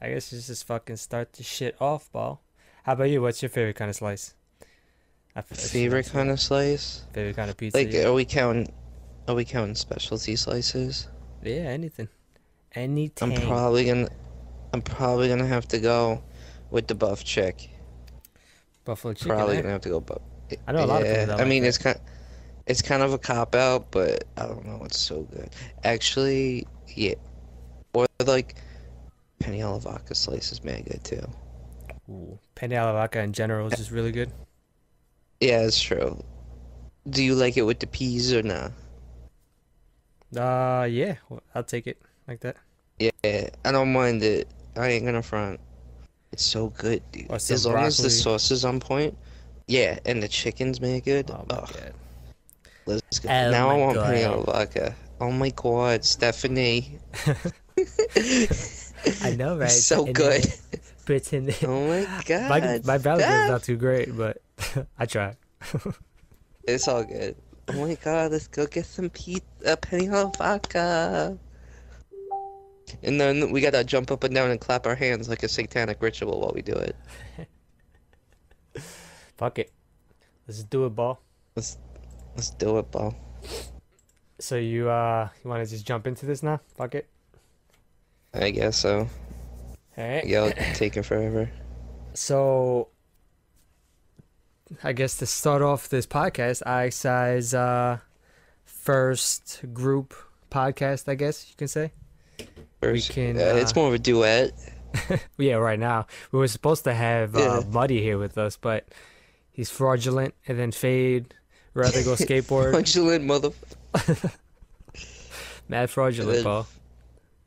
I guess just fucking start the shit off, ball. How about you? What's your favorite kind of slice? I should Favorite ask kind that. of slice? Favorite kind of pizza, Like, yeah. are we counting specialty slices? Yeah, anything. I'm Anything. probably gonna, I'm probably gonna have to go with the buff chick. Buffalo chicken, Probably eh? gonna have to go buff. I know a lot of people Yeah, that I like mean that. it's kind of a cop out, but I don't know. It's so good. Actually, yeah. Or like penny alla vodka slice is mad good too. Ooh. Penne alla vodka in general is just really good. Yeah, it's true. Do you like it with the peas or not? Yeah, I'll take it like that. Yeah, I don't mind it. I ain't gonna front. It's so good, dude. Or some As long as the broccoli. sauce is on point. Yeah, and the chicken's made good. Oh my Ugh, god. let's go. Oh Now I my want penne god. alla vodka. Oh my God, Stephanie. I know, It's right? so good. Pretend. Oh my my God, my balance is not Steph. too great, but I try. It's all good. Oh my God, let's go get some pizza, penny alla vodka. And then we gotta jump up and down and clap our hands like a satanic ritual while we do it. Fuck it. Let's do it, ball. Let's let's do it, bro. So you want to just jump into this now? Fuck it. I guess so. All right. Yeah, it'll take it forever. So I guess to start off this podcast, iXi's first group podcast, I guess you can say. We First, can it's more of a duet. yeah, right now. We were supposed to have Yeah. Muddy here with us, but he's fraudulent and then Fade rather go skateboard. Fraudulent mother, Mad fraudulent, Paul.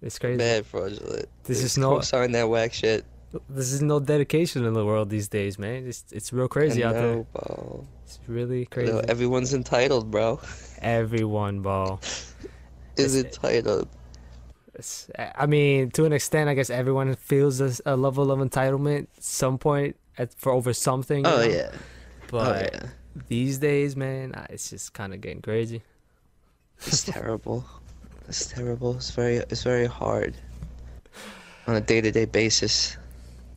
It's crazy. mad fraudulent. This is Just no co-sign that whack shit. this is no dedication in the world these days, man. It's real I crazy out there. know, bro. It's really I know, crazy. everyone's entitled, bro. Everyone, ball. Is It's, entitled. I mean, to an extent, I guess everyone feels a level of entitlement at some point for over something, you Oh know. yeah. Oh But yeah. these days, man, it's just kind of getting crazy. It's terrible. It's terrible. It's very hard on a day-to-day basis.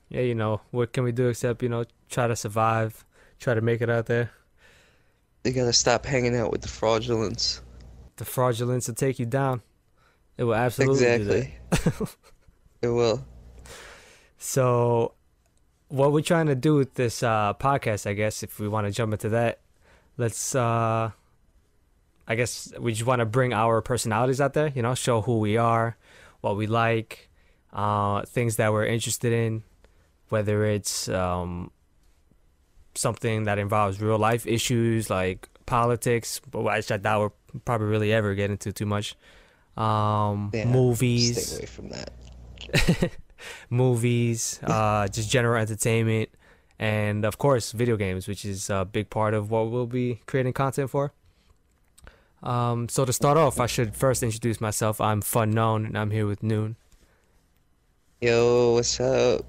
Yeah, what can we do except, try to survive, try to make it out there. They gotta stop hanging out with the fraudulence. The fraudulence will take you down. It will absolutely do that. Exactly. It will. So, what we're trying to do with this podcast, I guess, if we want to jump into that, let's, I guess we just want to bring our personalities out there, show who we are, what we like, things that we're interested in, whether it's something that involves real life issues like politics, but which I doubt we'll probably really ever get into too much. Yeah. Stay Movies, away from that. movies, just general entertainment, and of course, video games, which is a big part of what we'll be creating content for. So to start off, I should first introduce myself. I'm FUNKNOWN, and I'm here with Noon. Yo, what's up?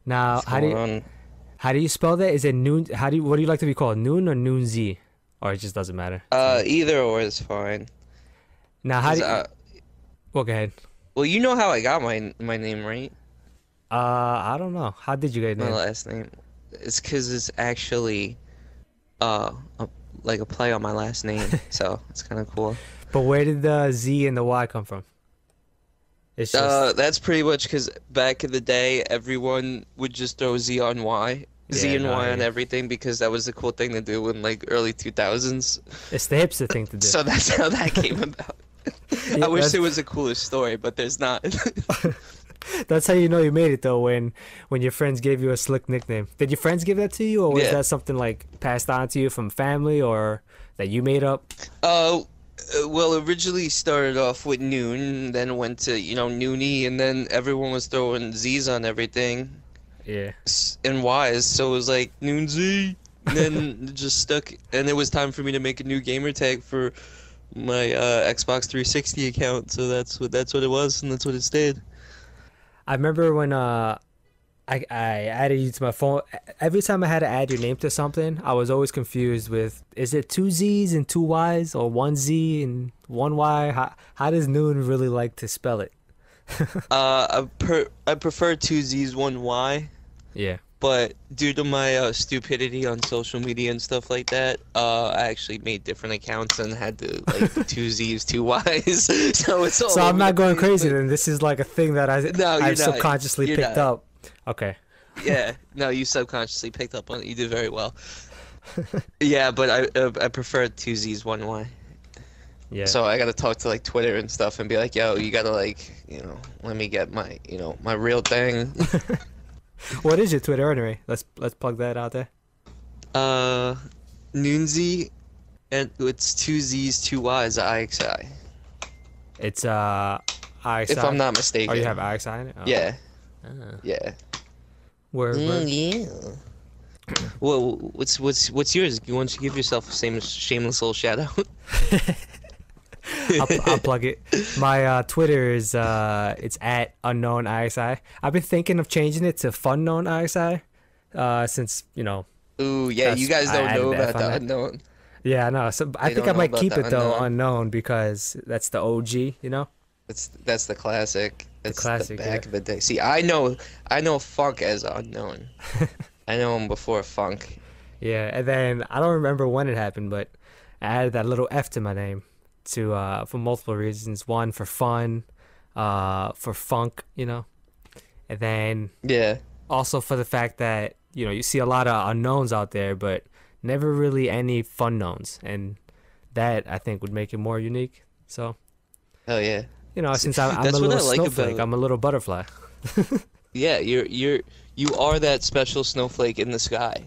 Now, What's going on? how do you spell that? Is it Noon? What do you like to be called? Noon or Noon Z? Or it just doesn't matter to you. Either or is fine. Now, how 'Cause, do you? Well, go ahead. well, you know how I got my name, right? I don't know. How did you get your My name? last name. It's 'cause it's actually uh a, like a play on my last name, so it's kind of cool. But where did the Z and the Y come from? It's just That's pretty much 'cause back in the day, everyone would just throw Z on Y, Z yeah, and no, Y on yeah. everything because that was the cool thing to do in like early 2000s. It's the hipster thing to do. So that's how that came about. Yeah, I wish there was a cooler story, but there's not. that's how you know you made it though. When your friends gave you a slick nickname. Did your friends give that to you, or was Yeah. that something like passed on to you from family, or that you made up? Uh, well, originally started off with Noon, then went to, Noonie, and then everyone was throwing Z's on everything Yeah. and Y's, so it was like Noon Z. And then it just stuck, and it was time for me to make a new gamer tag for my Xbox 360 account, so that's what it was, and that's what it stayed. I remember when I added you to my phone. Every time I had to add your name to something, I was always confused with, is it two Z's and two Y's or one Z and one Y? How does Noon really like to spell it? I prefer two Z's, one Y. Yeah. But due to my stupidity on social media and stuff like that, I actually made different accounts and had to like two Z's, two Y's. So it's all So I'm over not the going place, crazy but- then. This is like a thing that No, you're I've not. subconsciously You're picked not. up. Okay. Yeah, no, you subconsciously picked up on it. You did very well. Yeah, but I prefer two Z's, one Y. Yeah. So I gotta talk to like Twitter and stuff and be like, yo, you gotta like, let me get my, my real thing. What is your Twitter anyway? Let's plug that out there. Noonzy, and it's two Z's, two Y's, iXi. It's iXi. If I'm not mistaken. Oh, you have iXi in it? Oh. Yeah, Ah. yeah. Word. Yeah. Well, what's yours? You want to give yourself a shameless little shout out? I'll plug it. My Twitter is it's at unknown IXI. I've been thinking of changing it to FUNKNOWN IXI, since Ooh, yeah, you guys I don't added know that about fun the fact. unknown. Yeah, I know. So I They think don't I know might about keep the it though unknown. unknown because that's the OG. That's the classic. That's classic, the back yeah. of the day. See, I know Funk as unknown. I know him before Funk. Yeah, and then I don't remember when it happened, but I added that little F to my name for multiple reasons. One, for fun, for funk, and then Yeah. also for the fact that you see a lot of unknowns out there, but never really any fun knowns, and that I think would make it more unique. So Hell yeah. since I'm a That's what little I like snowflake, about- I'm a little butterfly. Yeah, you are that special snowflake in the sky.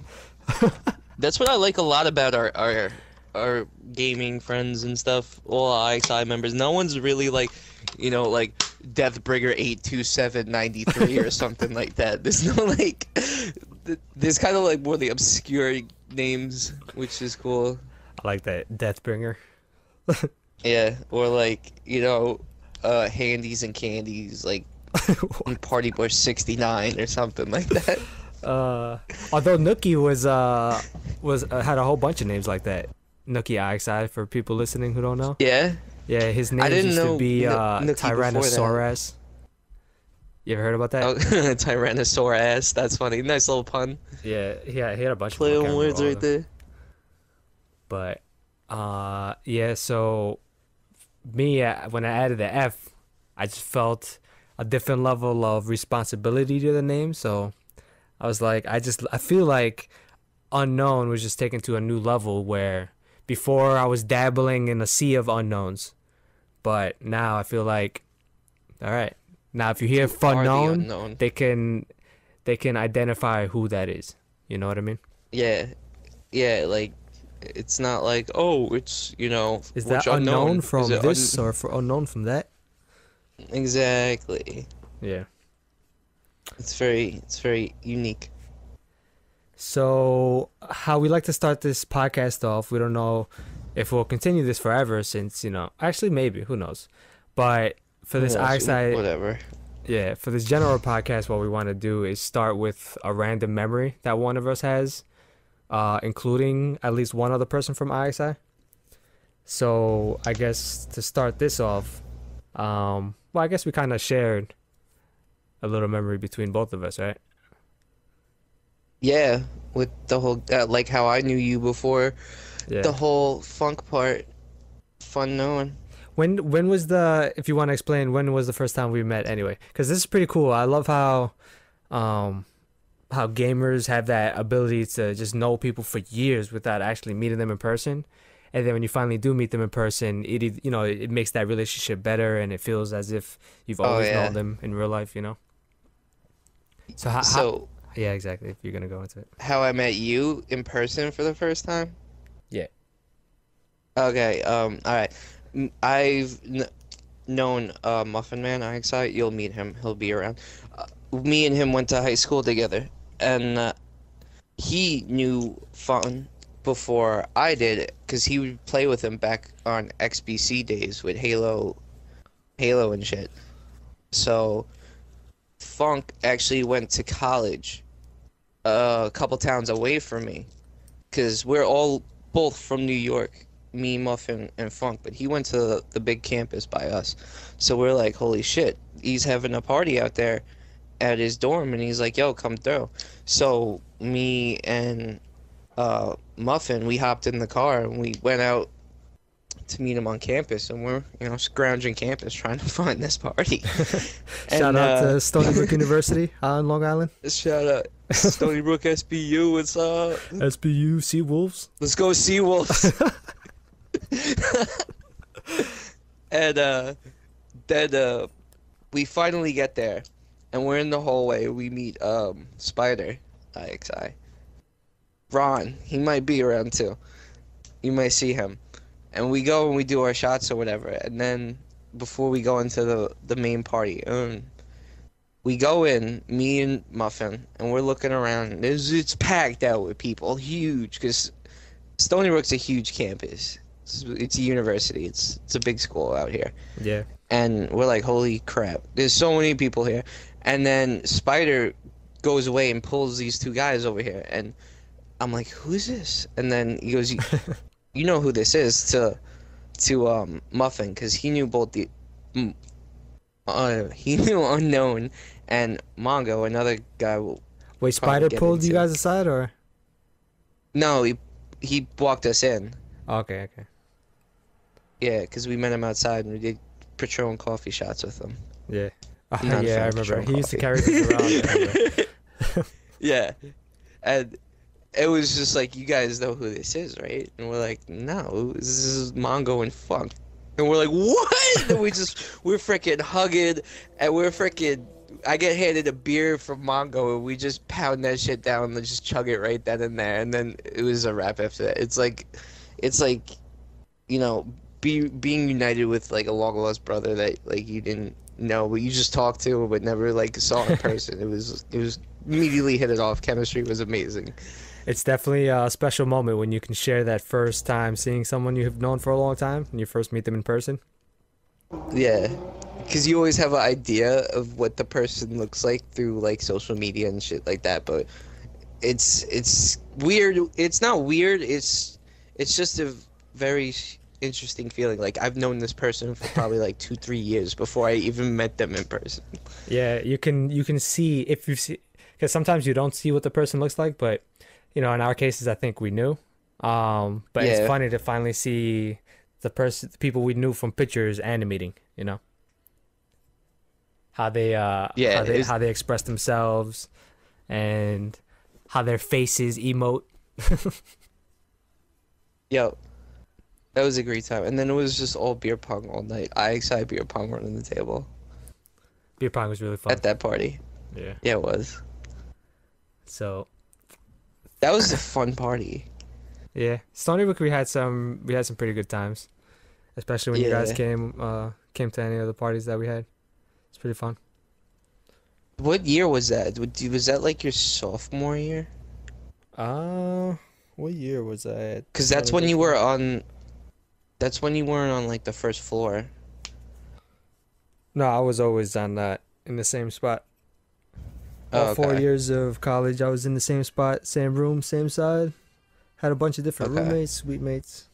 That's what I like a lot about our gaming friends and stuff. All IXI members. No one's really like Deathbringer 82793 or something like that. There's no like. There's kind of like more the obscure names, which is cool. I like that Deathbringer. Yeah, or like handies and candies like Party Bush 69 or something like that. Although Nookie was had a whole bunch of names like that. Nookie IXI for people listening who don't know. Yeah. Yeah, his name didn't used to know be Nookie before that. Tyrannosaurus. You ever heard about that? Oh, Tyrannosaurus. That's funny. Nice little pun. Yeah, he had a bunch Play of them. I on can't words remember all right of them. there. But yeah, so me when I added the F, I just felt a different level of responsibility to the name. So I was like, I feel like unknown was just taken to a new level where before I was dabbling in a sea of unknowns, but now I feel like, all right, now if you hear Are the FUNKNOWN, unknown. they can identify who that is. You know what I mean? Yeah. Yeah, like it's not like, oh, it's, Is which that unknown from Is it this or for unknown from that? Exactly. Yeah. It's very unique. So how we like to start this podcast off, we don't know if we'll continue this forever since, actually maybe, who knows. But for this Yeah, iXi, whatever. yeah, for this general podcast, what we want to do is start with a random memory that one of us has, including at least one other person from iXi. So I guess to start this off, well, I guess we kind of shared a little memory between both of us, right? Yeah, with the whole like how I knew you before, Yeah. the whole funk part, fun knowing. When was if you want to explain, when was the first time we met anyway? Because this is pretty cool. I love how gamers have that ability to just know people for years without actually meeting them in person. And then when you finally do meet them in person, it makes that relationship better and it feels as if you've always yeah. known them in real life, So So yeah, exactly. If you're gonna go into it. how I met you in person for the first time? Yeah. Okay, all right. I've known Muffin Man iXi. You'll meet him. He'll be around. Me and him went to high school together, and he knew Fun before I did, because he would play with him back on XBC days with Halo and shit. So Funk actually went to college a couple towns away from me, because we're all both from New York. me, Muffin, and Funk, but he went to the big campus by us. So we're like, holy shit, he's having a party out there at his dorm, and he's like, yo, come through. So me and Muffin, we hopped in the car and we went out to meet him on campus, and we're, scrounging campus trying to find this party. Shout out to Stony Brook University on Long Island. Shout out Stony Brook SBU. What's up? SBU Seawolves. Let's go Seawolves. And then we finally get there, and we're in the hallway. We meet Spider, iXi. Ron, he might be around too. You might see him. And we go and we do our shots or whatever. And then before we go into the main party, we go in, me and Muffin, and we're looking around. It's packed out with people, huge, because Stony Brook's a huge campus. It's a university. It's a big school out here. Yeah. And we're like, holy crap, there's so many people here. And then Spider goes away and pulls these two guys over here, and I'm like, who's this? And then he goes, you know who this is, to Muffin, because he knew both he knew Unknown and Mongo, another guy. Wait, Spider pulled you guys aside, or? No, he walked us in. Okay. Yeah, because we met him outside and we did Patron coffee shots with him. Yeah. Yeah, I remember. He used to carry things around. Yeah. And it was just like, you guys know who this is, right? And we're like, no, this is Mongo and Funk. And we're like, what? And we're freaking hugging, and I get handed a beer from Mongo, and we just pound that shit down and just chug it right then and there. And then it was a wrap after that. It's like, being united with like a long lost brother that like you didn't know, but you just talked to, but never like saw in person. It was immediately hit it off. Chemistry was amazing. It's definitely a special moment when you can share that first time seeing someone you have known for a long time and you first meet them in person. Yeah, because you always have an idea of what the person looks like through like social media and shit like that, but it's weird. It's not weird. It's just a very interesting feeling. Like, I've known this person for probably like 2-3 years before I even met them in person. Yeah, you can see if you see, because sometimes you don't see what the person looks like, but in our cases, I think we knew. But yeah. It's funny to finally see the people we knew from pictures animating. How they how they express themselves and how their faces emote. Yo, that was a great time. And then it was just all beer pong all night. iXi beer pong running the table. Beer pong was really fun at that party. Yeah, it was. So that was a fun party. Yeah, Stony Brook, we had some pretty good times, especially when you guys came to any of the parties that we had. It's pretty fun. What year was that? Was that like your sophomore year? What year was that? Because that's when you were on. That's when you weren't on like the first floor. No, I was always on that in the same spot. All 4 years of college, I was in the same spot, same room, same side. Had a bunch of different roommates, suite mates.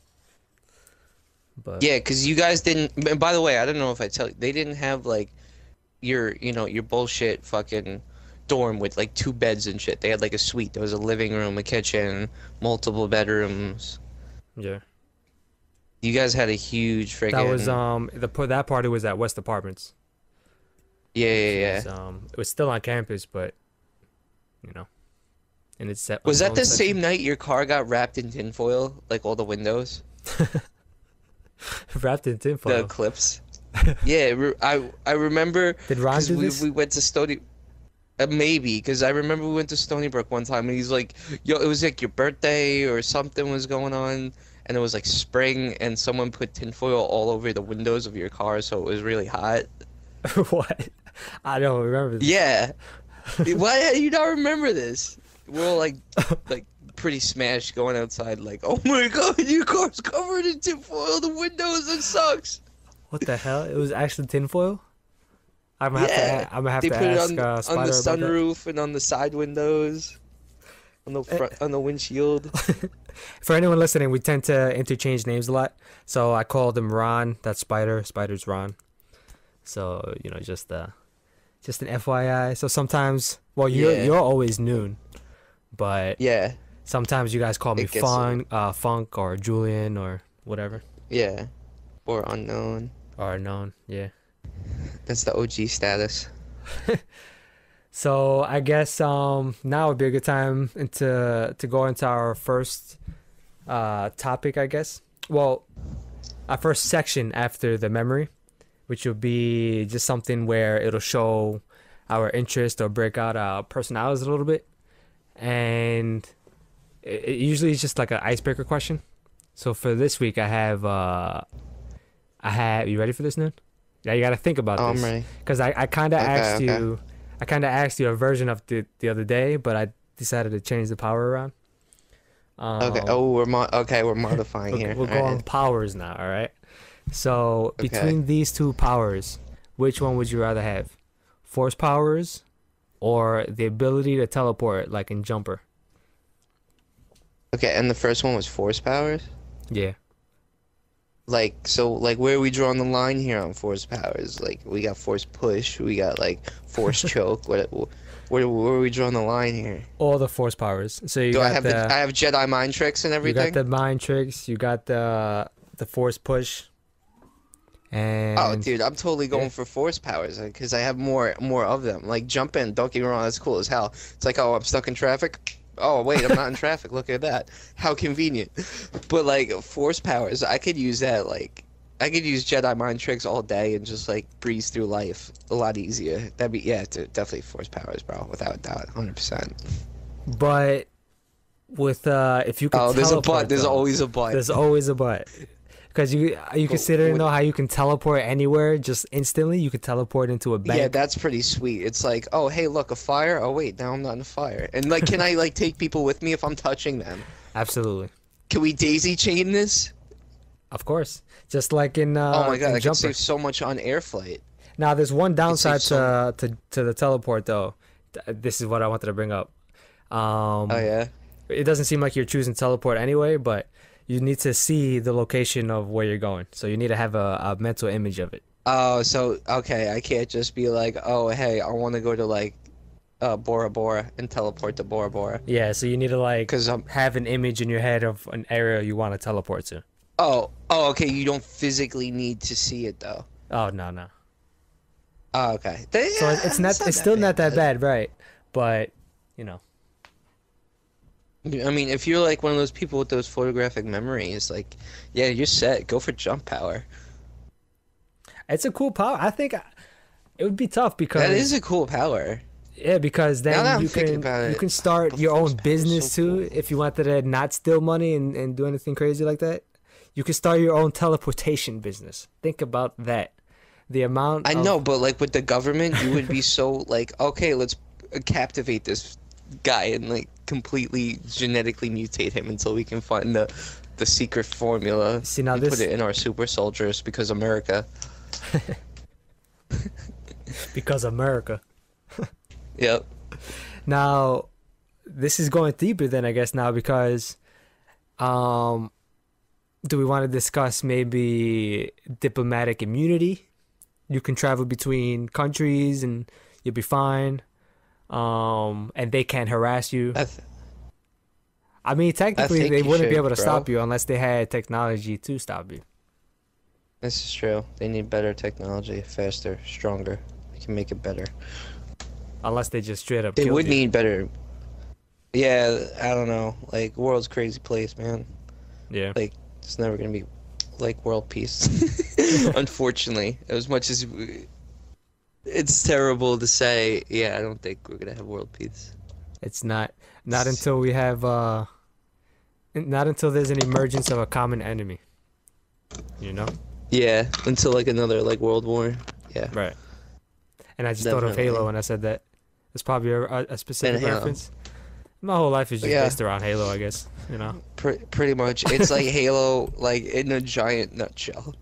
But yeah, because you guys didn't. And by the way, I don't know if I tell you, they didn't have like your bullshit fucking dorm with like 2 beds and shit. They had like a suite. There was a living room, a kitchen, multiple bedrooms. Yeah. You guys had a huge freaking. That was that party was at West Apartments. Yeah. It was still on campus, but and it's set. Was that the same night your car got wrapped in tinfoil, like all the windows? Wrapped in tinfoil. The clips. Yeah, I remember. Did Ron do this? We went to Stony. Maybe, because I remember we went to Stony Brook one time, and he's like, "Yo, it was like your birthday or something was going on." And it was like spring, and someone put tinfoil all over the windows of your car, so it was really hot. What? I don't remember this. Yeah. Why do you not remember this? We're all like pretty smashed going outside, like, oh my god, your car's covered in tinfoil, the windows, it sucks. What the hell? It was actually tinfoil? I'm gonna have to ask Spider on the sunroof and on the side windows. on the front on the windshield. For anyone listening, we tend to interchange names a lot. So I called him Ron. That's Spider. Spider's Ron. So just an FYI. So sometimes, well, you're always Noon, but Yeah, sometimes you guys call me it gets Funk or Julian or whatever. yeah, or unknown. Or Known. Yeah. That's the OG status. So I guess now would be a good time to go into our first topic, I guess. Well, our first section after the memory, which will be just something where it'll show our interest or break out our personalities a little bit. And it usually is just like an icebreaker question. So for this week, I have you ready for this, Nun? Yeah, you got to think about this. I'm ready. Because I kind of asked okay. you. I kind of asked you a version of the other day, but I decided to change the power around. Okay. Oh, we're modifying here. We're going Alright. powers now, all right? So between these two powers, which one would you rather have? Force powers or the ability to teleport like in Jumper? Okay, and the first one was force powers. Yeah. Like, so, like, where are we drawing the line here on force powers? Like, we got force push, we got, like, force choke. Where are we drawing the line here? All the force powers. So you Do I got have I have Jedi mind tricks and you everything? got the mind tricks, you got the force push. And Oh, dude, I'm totally going for force powers because I have more of them. Like, jumping, don't get me wrong, that's cool as hell. It's like, oh, I'm stuck in traffic. Oh, wait, I'm not in traffic. Look at that. How convenient. But, like, force powers, I could use that, like, I could use Jedi mind tricks all day and just, like, breeze through life a lot easier. That'd be, yeah, definitely force powers, bro, without a doubt, 100%. But with if you can there's a teleport, but. There's though, always a but. There's always a but. Because you consider how you can teleport anywhere just instantly. You could teleport into a bank. Yeah, that's pretty sweet. It's like, oh, hey, look, a fire. Oh, wait, now I'm not in a fire. And, like, can I, like, take people with me if I'm touching them? Absolutely. Can we daisy chain this? Of course. Just like in Oh my god, in I can Jumper. save so much on air flight. Now, there's one downside so to the teleport, though. This is what I wanted to bring up. Oh yeah. It doesn't seem like you're choosing teleport anyway, but you need to see the location of where you're going. So you need to have a mental image of it. Oh, so okay, I can't just be like, oh hey, I want to go to like Bora Bora and teleport to Bora Bora. Yeah, so you need to like 'Cause have an image in your head of an area you want to teleport to. Oh, okay, you don't physically need to see it though. Oh no. Oh, okay. So it's still not that bad, right? But you know. I mean, if you're like one of those people with those photographic memories, like, yeah, you're set. Go for jump power. It's a cool power. I think it would be tough because That is a cool power. yeah, because Now that then I'm you thinking can about you it, can start but your own force power is business so too cool. if you wanted to not steal money and do anything crazy like that. You can start your own teleportation business. Think about that. The amount I of, know, but like with the government, you would be so like, okay, let's captivate this guy and like completely genetically mutate him until we can find the secret formula. See, now and this- put it in our super soldiers because America. because America. Yep. Now, this is going deeper then I guess now because do we want to discuss maybe diplomatic immunity? You can travel between countries and you'll be fine. And they can't harass you. I mean, technically, think they you wouldn't be should, able to bro. stop you unless they had technology to stop you. This is true. They need better technology, faster, stronger. They can make it better. Unless they just straight up They killed would you. need better. Yeah, I don't know. Like, world's a crazy place, man. Yeah. Like, it's never gonna be like world peace. Unfortunately, as much as it's terrible to say, yeah, I don't think we're gonna have world peace. It's not until we have not until there's an emergence of a common enemy. You know? Yeah, until like another like world war. Yeah. Right. And I just thought of Definitely. Halo when I said that. It's probably a specific Halo. reference. My whole life is just Yeah. based around Halo, I guess. You know? Pretty much, it's like Halo, like in a giant nutshell.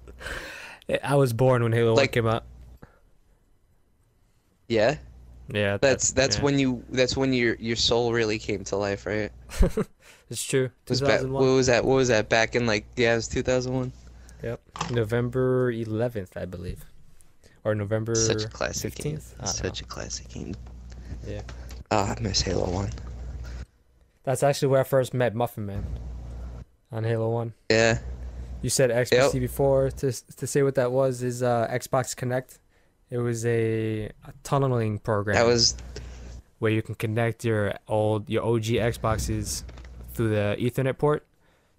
I was born when Halo 1 Like- came out. Yeah. Yeah, That's yeah. when your soul really came to life, right? It's true. Was back what 2001. was that? What was that back in like yeah, it was 2001. Yep. November 11th, I believe. Or Such a November classic game. 15th? I don't know. Such a classic game. Yeah. Ah, I miss Halo 1. That's actually where I first met Muffin Man on Halo 1. Yeah. You said Yep. XPC before. To say what that was is Xbox Connect. It was a tunneling That program was where you can connect your OG Xboxes through the Ethernet port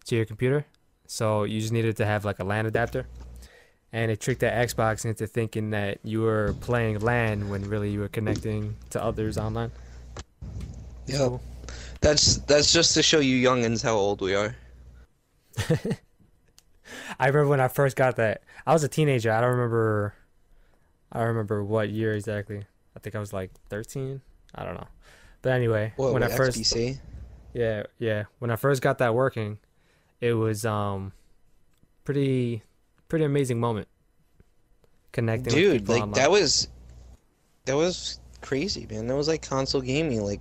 to your computer. So you just needed to have like a LAN adapter, and it tricked that Xbox into thinking that you were playing LAN when really you were connecting to others online. It's Yep. cool. That's just to show you youngins how old we are. I remember when I first got that. I was a teenager. I don't remember what year exactly. I think I was like 13. I don't know. But anyway, What when I with first XBC? yeah, when I first got that working, it was pretty pretty amazing moment connecting with Dude, people like online. that was crazy, man. That was like console gaming, like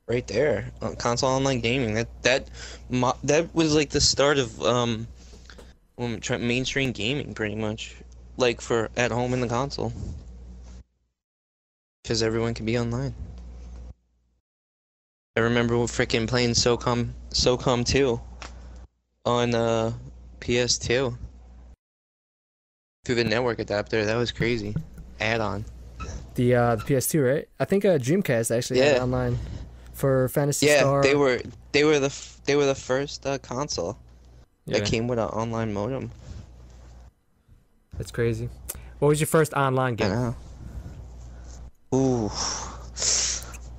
right there. Console online gaming. That was like the start of mainstream gaming, pretty much. Like for at home in the console, because everyone can be online. I remember freaking playing SOCOM 2 on PS2 through the network adapter. That was crazy. Add-on. The PS2, right? I think Dreamcast actually had Yeah. online for Fantasy Yeah, Star. they were the first console that Yeah, came with an online modem. that's crazy. What was your first online I game? know. Ooh.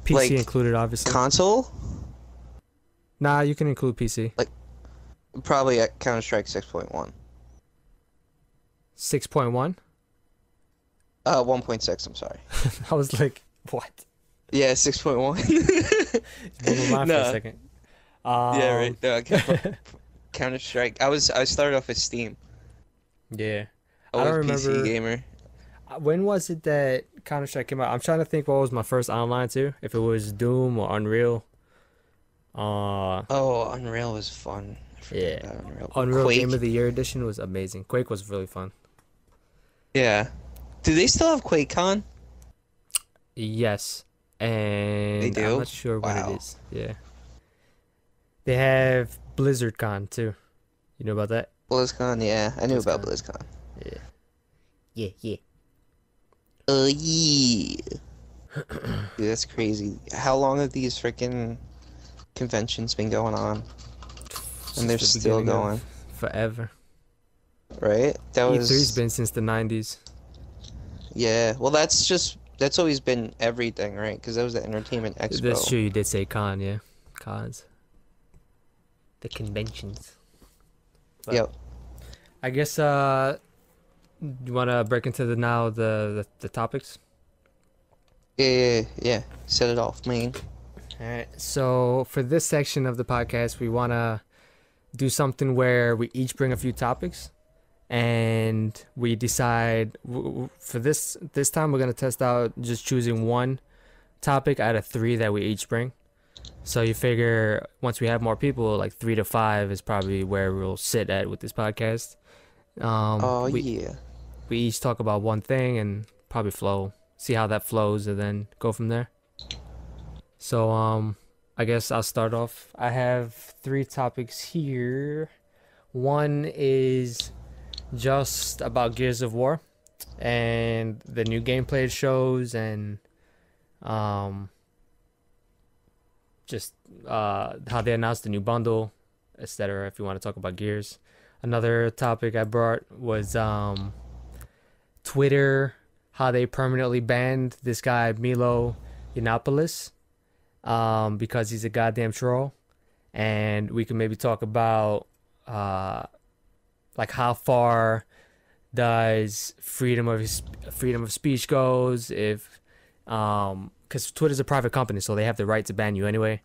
PC Like included, obviously. console? Nah, you can include PC. Probably at Counter-Strike 6.1. 6.1? 1.6, I'm sorry. I was like, what? Yeah, 6.1. Blew my mind for a No. second. Yeah, right. No, Yeah. Counter-Strike. I started off with Steam. I I don't was PC remember. gamer. When was it that Counter Strike came out? I'm trying to think what was my first online too. If it was Doom or Unreal. Oh, Unreal was fun. I Yeah. forgot about Unreal. Unreal Game of Quake. the Year edition was amazing. Quake was really fun. Yeah. Do they still have QuakeCon? Yes. They And I'm do? not sure when it Wow. is. Yeah. They have BlizzardCon too. You know about that? BlizzCon, yeah. I knew about BlizzCon. BlizzCon. Yeah. Yeah, yeah. Yeah. Dude, that's crazy. How long have these freaking conventions been going on? And they're Since the still beginning of going, forever. right? That E3's was, been since the 90s. yeah. Well, that's always been everything, right? Because that was the Entertainment That's Expo. true, you did say con, yeah. Cons. The conventions. But Yep. I guess you wanna break into the topics? Yeah. Set it off, man. Alright. So for this section of the podcast we wanna do something where we each bring a few topics and we decide for this time we're gonna test out just choosing one topic out of three that we each bring. So you figure once we have more people, like 3 to 5 is probably where we'll sit at with this podcast. Oh, We yeah. we each talk about one thing and probably see how that flows, and then go from there. So I guess I'll start off. I have 3 topics here. One is just about Gears of War and the new gameplay it shows, and um just how they announced the new bundle, etc. If you want to talk about Gears. Another topic I brought was Twitter, how they permanently banned this guy Milo Yiannopoulos because he's a goddamn troll, and we can maybe talk about like how far does freedom of speech goes, if because Twitter's a private company, so they have the right to ban you anyway.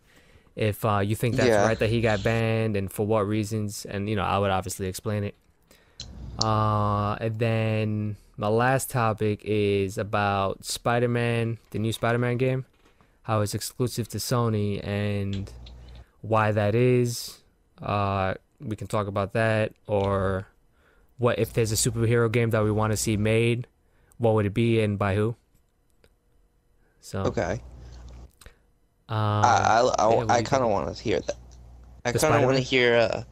If you think that's Yeah. right that he got banned, and for what reasons, and I would obviously explain it. And then my last topic is about Spider-Man, the new Spider-Man game, how it's exclusive to Sony and why that is. We can talk about that, or what if there's a superhero game that we want to see made, what would it be and by who? So, Okay. yeah, I kind of want to hear that. I The kind of want to Spider-Man?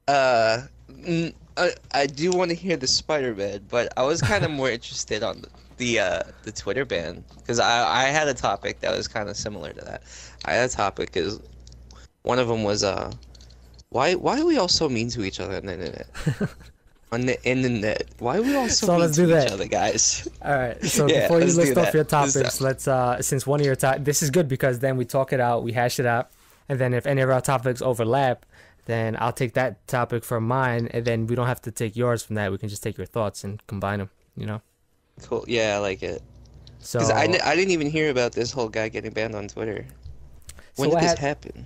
hear I do want to hear the Spider-Man, but I was kind of more interested on the Twitter ban, because I had a topic that was kind of similar to that. I had a topic is one of them was why are we all so mean to each other on the internet? On the internet, why are we all so So mean let's to do each that. other, guys? All right. So Yeah, before you let's do list off that. your Let's do topics, let's since one of your this is good because then we talk it out, we hash it out, and then if any of our topics overlap, then I'll take that topic from mine, and then we don't have to take yours from that. We can just take your thoughts and combine them. You know. Cool. Yeah, I like it. So Because I didn't even hear about this whole guy getting banned on Twitter. When So did what this happen?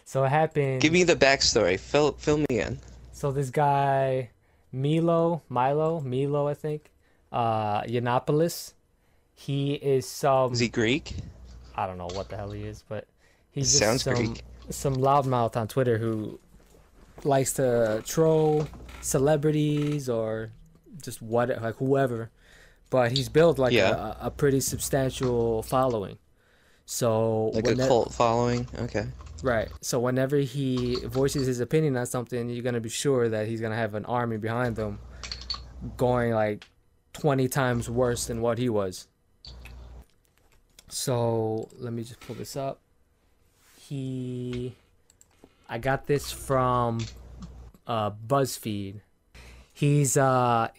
so it happened. Give me the backstory. Fill me in. So this guy, Milo, I think, Yiannopoulos, he is some. Is he Greek? I don't know what the hell he is, but he's just Sounds Greek. some loudmouth on Twitter who likes to troll celebrities or just like whoever. But he's built like Yeah. a pretty substantial following. So Like a cult following? Okay. right. So whenever he voices his opinion on something, you're gonna be sure that he's gonna have an army behind him, going like 20 times worse than what he was. So let me just pull this up. I got this from BuzzFeed. He's a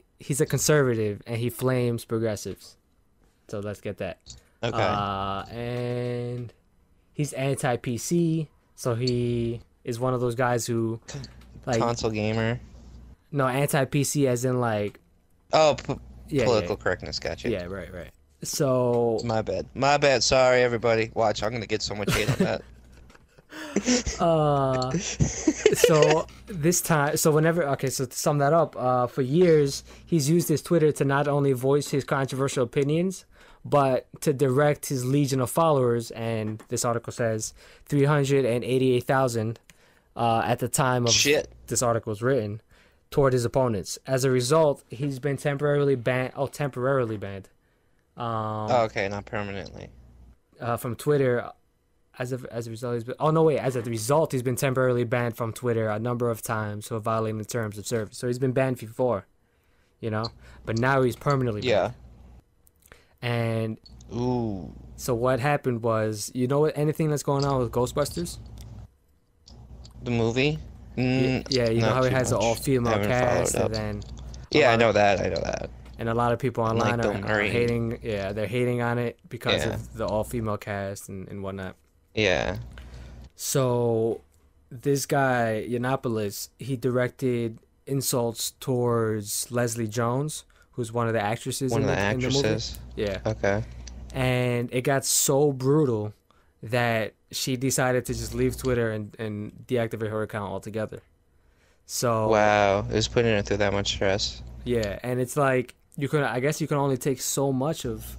conservative and he flames progressives. So let's get that. Okay. And he's anti-PC, so he is one of those guys who like Console gamer. no anti-PC as in like Oh, yeah, political correctness. Gotcha. yeah, right. So My bad. My bad. Sorry, everybody. Watch, I'm gonna get so much hate on that. so this time, so whenever, okay, so to sum that up, for years he's used his Twitter to not only voice his controversial opinions, but to direct his legion of followers, and this article says 388,000 at the time of Shit. this article was written, toward his opponents. As a result, he's been temporarily banned. Oh, okay, not permanently. From Twitter. As a result, as a result, he's been temporarily banned from Twitter a number of times for violating the terms of service. So he's been banned before, but now he's permanently banned. Yeah. And Ooh. so what happened was, anything that's going on with Ghostbusters? The movie? Yeah, you know Not how it too has an much. all-female Haven't cast, followed and then Yeah, I know that. and a lot of people online Bill are Murray. hating. Yeah, they're hating on it because Yeah. of the all-female cast and whatnot. Yeah. So this guy, Yiannopoulos, he directed insults towards Leslie Jones, who's one of the actresses One in of the the movie. actresses. Yeah. Okay. And it got so brutal that she decided to just leave Twitter and deactivate her account altogether. So Wow. It was putting her through that much stress. yeah, and it's like I guess you can only take so much of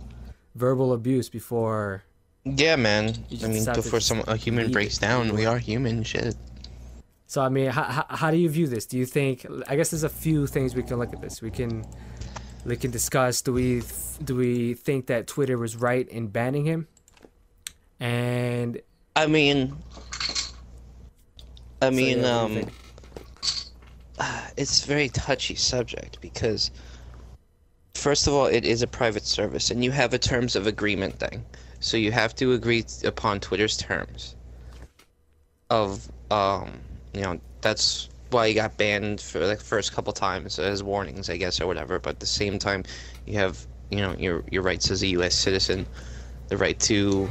verbal abuse before. Yeah, man. You I just mean, have to before a human leave breaks it. down, we are human. Shit. So I mean, how do you view this? Do you think? I guess there's a few things we can look at this. We can discuss. Do we think that Twitter was right in banning him? And I mean, yeah, what do you think? it's a very touchy subject because, first of all, it is a private service, and you have a terms of agreement thing. So you have to agree upon Twitter's terms of, that's why he got banned for the first couple times as warnings, I guess, or whatever. But at the same time, you have, your rights as a U.S. citizen, the right to,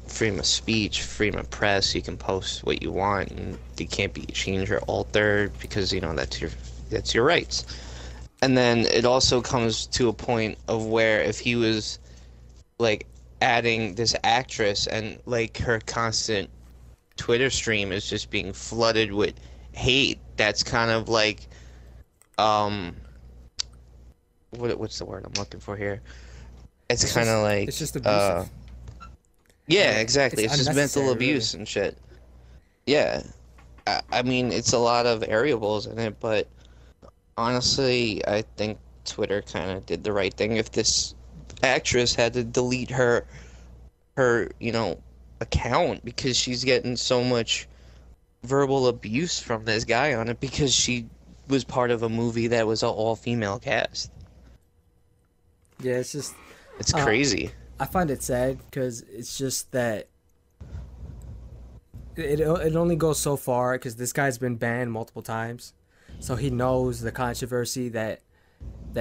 freedom of speech, freedom of press. You can post what you want, and you can't be changed or altered because, that's your rights. And then it also comes to a point of where if he was, like, adding this actress and, like, her constant Twitter stream is just being flooded with hate that's kind of like um what's the word I'm looking for here? It's kind of it's like just abusive, yeah, and exactly. it's It's just mental unnecessary, really. abuse and shit. Yeah. I mean, it's a lot of variables in it, but honestly, I think Twitter kind of did the right thing. If this actress had to delete her account because she's getting so much verbal abuse from this guy on it because she was part of a movie that was an all-female cast. Yeah, it's just It's uh, crazy. I find it sad because it's just that it only goes so far because this guy's been banned multiple times, so he knows the controversy that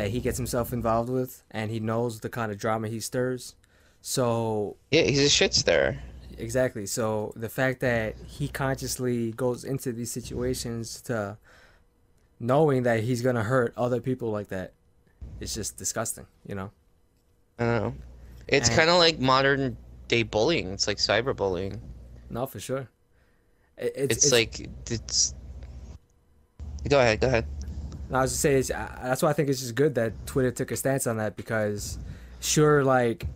he gets himself involved with, and he knows the kind of drama he stirs. So Yeah, he's a shit stirrer. exactly. So the fact that he consciously goes into these situations to knowing that he's gonna hurt other people like that, it's just disgusting, you know. I don't know. It's And kind of like modern day bullying. It's like cyberbullying. no, for sure, it's It's it's. like it's. Go ahead, go ahead. I was just saying, that's why I think it's just good that Twitter took a stance on that because, sure, like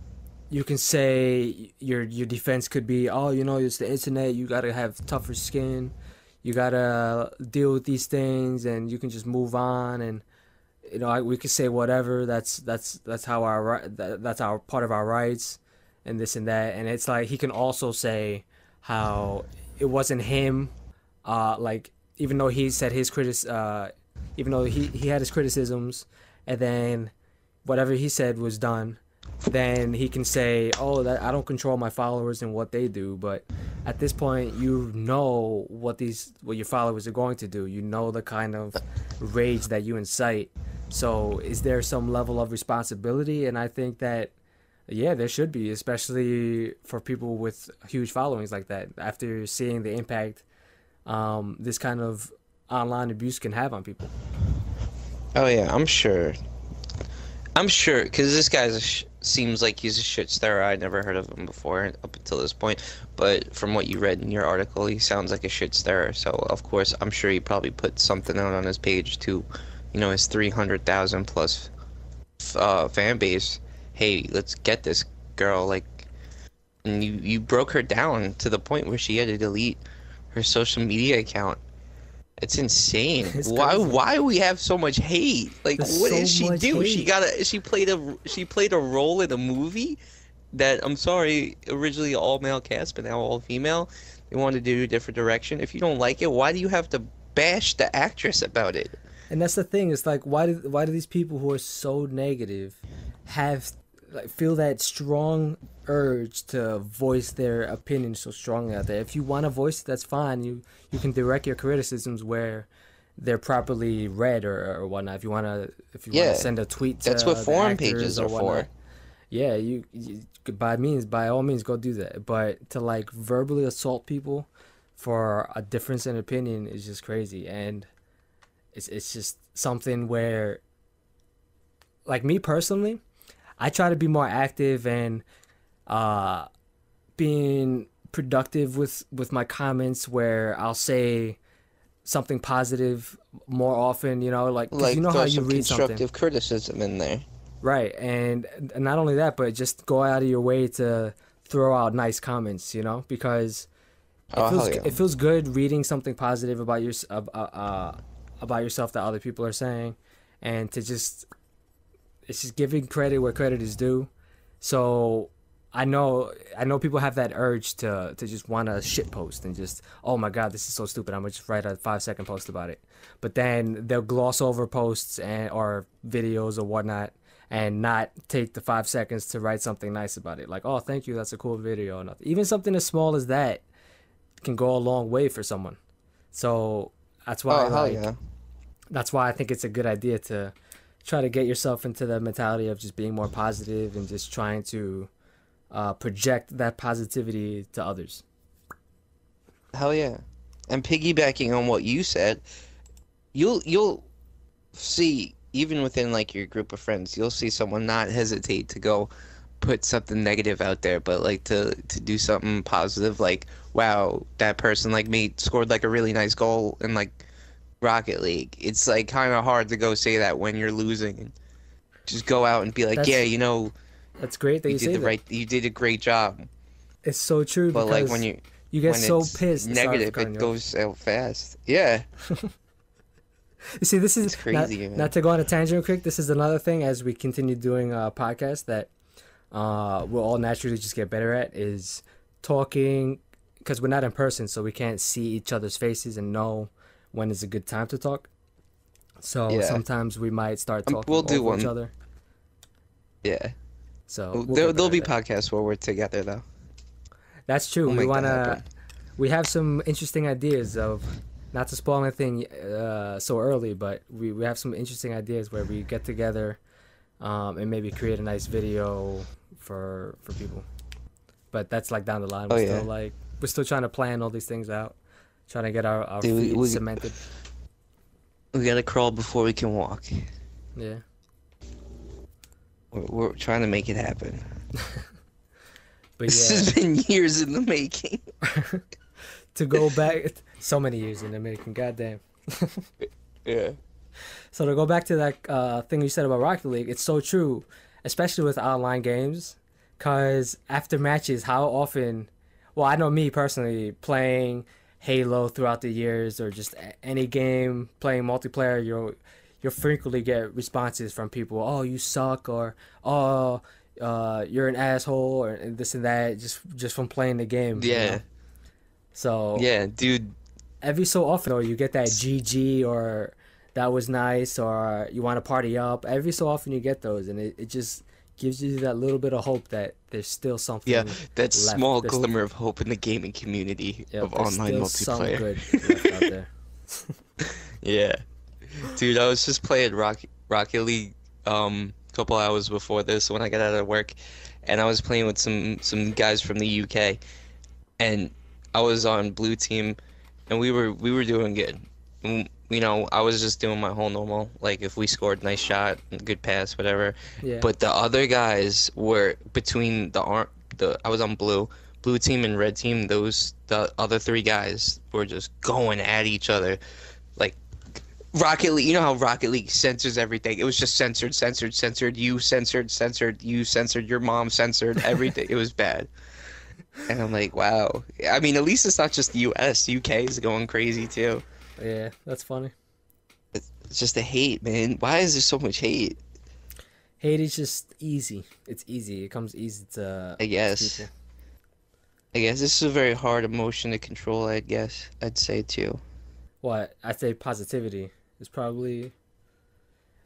you can say your defense could be, oh, it's the internet. You gotta have tougher skin. You gotta deal with these things, and you can just move on. And we could say whatever. That's how that's our part of our rights, and this and that. And it's like he can also say how it wasn't him. Like even though he said even though he had his criticisms, and then whatever he said was done, then he can say, "Oh, that I don't control my followers and what they do." But at this point, you know what your followers are going to do. You know the kind of rage that you incite. So, is there some level of responsibility? And I think that, yeah, there should be, especially for people with huge followings like that. After seeing the impact this kind of online abuse can have on people. Oh yeah, I'm sure. I'm sure, because this guy seems like he's a shit stirrer. I'd never heard of him before up until this point. But from what you read in your article, he sounds like a shit stirrer. So, of course, I'm sure he probably put something out on his page to, his 300,000 plus fan base. Hey, let's get this girl. Like, and you broke her down to the point where she had to delete her social media account. It's insane. It's Why crazy. why we have so much hate? Like There's what so did she much do? hate. She played a role in a movie that I'm sorry, originally all male cast, but now all female. They wanted to do a different direction. If you don't like it, why do you have to bash the actress about it? And that's the thing. It's like why do these people who are so negative have like feel that strong urge to voice their opinion so strongly out there? If you want to voice it, that's fine. You can direct your criticisms where they're properly read or whatnot. If you wanna Yeah, send a tweet to that's what the forum actors pages or are whatnot, for. yeah, by all means go do that. But to like verbally assault people for a difference in opinion is just crazy. And it's just something where, like me personally, I try to be more active and uh, being productive with my comments, where I'll say something positive more often. Like because you Like know how throw you some read something, constructive criticism in there. right? And not only that, but just go out of your way to throw out nice comments. Because it Oh hell feels yeah. it feels good reading something positive about yourself that other people are saying, and to just it's just giving credit where credit is due. So I know people have that urge to just want to shit post and just, oh my god, this is so stupid, I'm gonna just write a 5 second post about it. But then they'll gloss over posts and or videos or whatnot and not take the 5 seconds to write something nice about it. Like, oh, thank you, that's a cool video. Or nothing. Even something as small as that can go a long way for someone. So that's why Oh hell like yeah. that's why I think it's a good idea to try to get yourself into the mentality of just being more positive and just trying to project that positivity to others. Hell yeah. And piggybacking on what you said, you'll see even within like your group of friends, you'll see someone not hesitate to go put something negative out there, but like to do something positive, like wow, that person like made scored like a really nice goal and like Rocket League. It's like kind of hard to go say that when you're losing. Just go out and be like, yeah, That's you know, that's great that you say that. you did a great job. It's so true But like because you get when so it's pissed. Sorry for negative, cutting it you off. goes so fast. Yeah, You see, this it's is not, crazy, man. not to go on a tangent real quick. This is another thing as we continue doing a podcast that we'll all naturally just get better at is talking because we're not in person, so we can't see each other's faces and know when is a good time to talk. So Yeah. sometimes we might start talking We'll do over each one. other. Yeah. So we'll There'll get better be at that. podcasts where we're together though. That's true. We'll We make that wanna. happen. We have some interesting ideas of, not to spoil anything so early, but we have some interesting ideas where we get together, and maybe create a nice video for people. But that's like down the line. Oh, We're yeah. still like we're still trying to plan all these things out, trying to get our Dude, feet we- cemented. We gotta crawl before we can walk. Yeah. We're trying to make it happen. But This yeah, has been years in the making. to go back, so many years in the making. Goddamn. Yeah. So to go back to that thing you said about Rocket League, it's so true, especially with online games, because after matches, how often, well, I know me personally playing Halo throughout the years or just any game playing multiplayer, you'll frequently get responses from people, oh, you suck, or oh, you're an asshole, or this and that, just from playing the game. You Yeah. know? So Yeah, dude. every so often though you get that GG or that was nice or you want to party up. Every so often you get those and it just gives you that little bit of hope that there's still something Yeah, that left. small There's- glimmer of hope in the gaming community yeah, of there's online still some multiplayer. good left out there. Yeah. Dude, I was just playing Rocket League a couple hours before this when I got out of work, and I was playing with some guys from the UK, and I was on blue team, and we were doing good. You know, I was just doing my whole normal, like if we scored, nice shot, good pass, whatever. Yeah. But the other guys were between I was on blue team and red team. The other three guys were just going at each other, like Rocket League. You know how Rocket League censors everything. It was just censored, censored, censored. You censored, censored. You censored. Your mom censored everything. It was bad. And I'm like, wow. I mean, at least it's not just the U.S. UK is going crazy too. Yeah, that's funny. It's just the hate, man. Why is there so much hate? Hate is just easy. It's easy. It comes easy to I guess. people. I guess this is a very hard emotion to control, I guess. I'd say too. What? I'd say positivity is probably,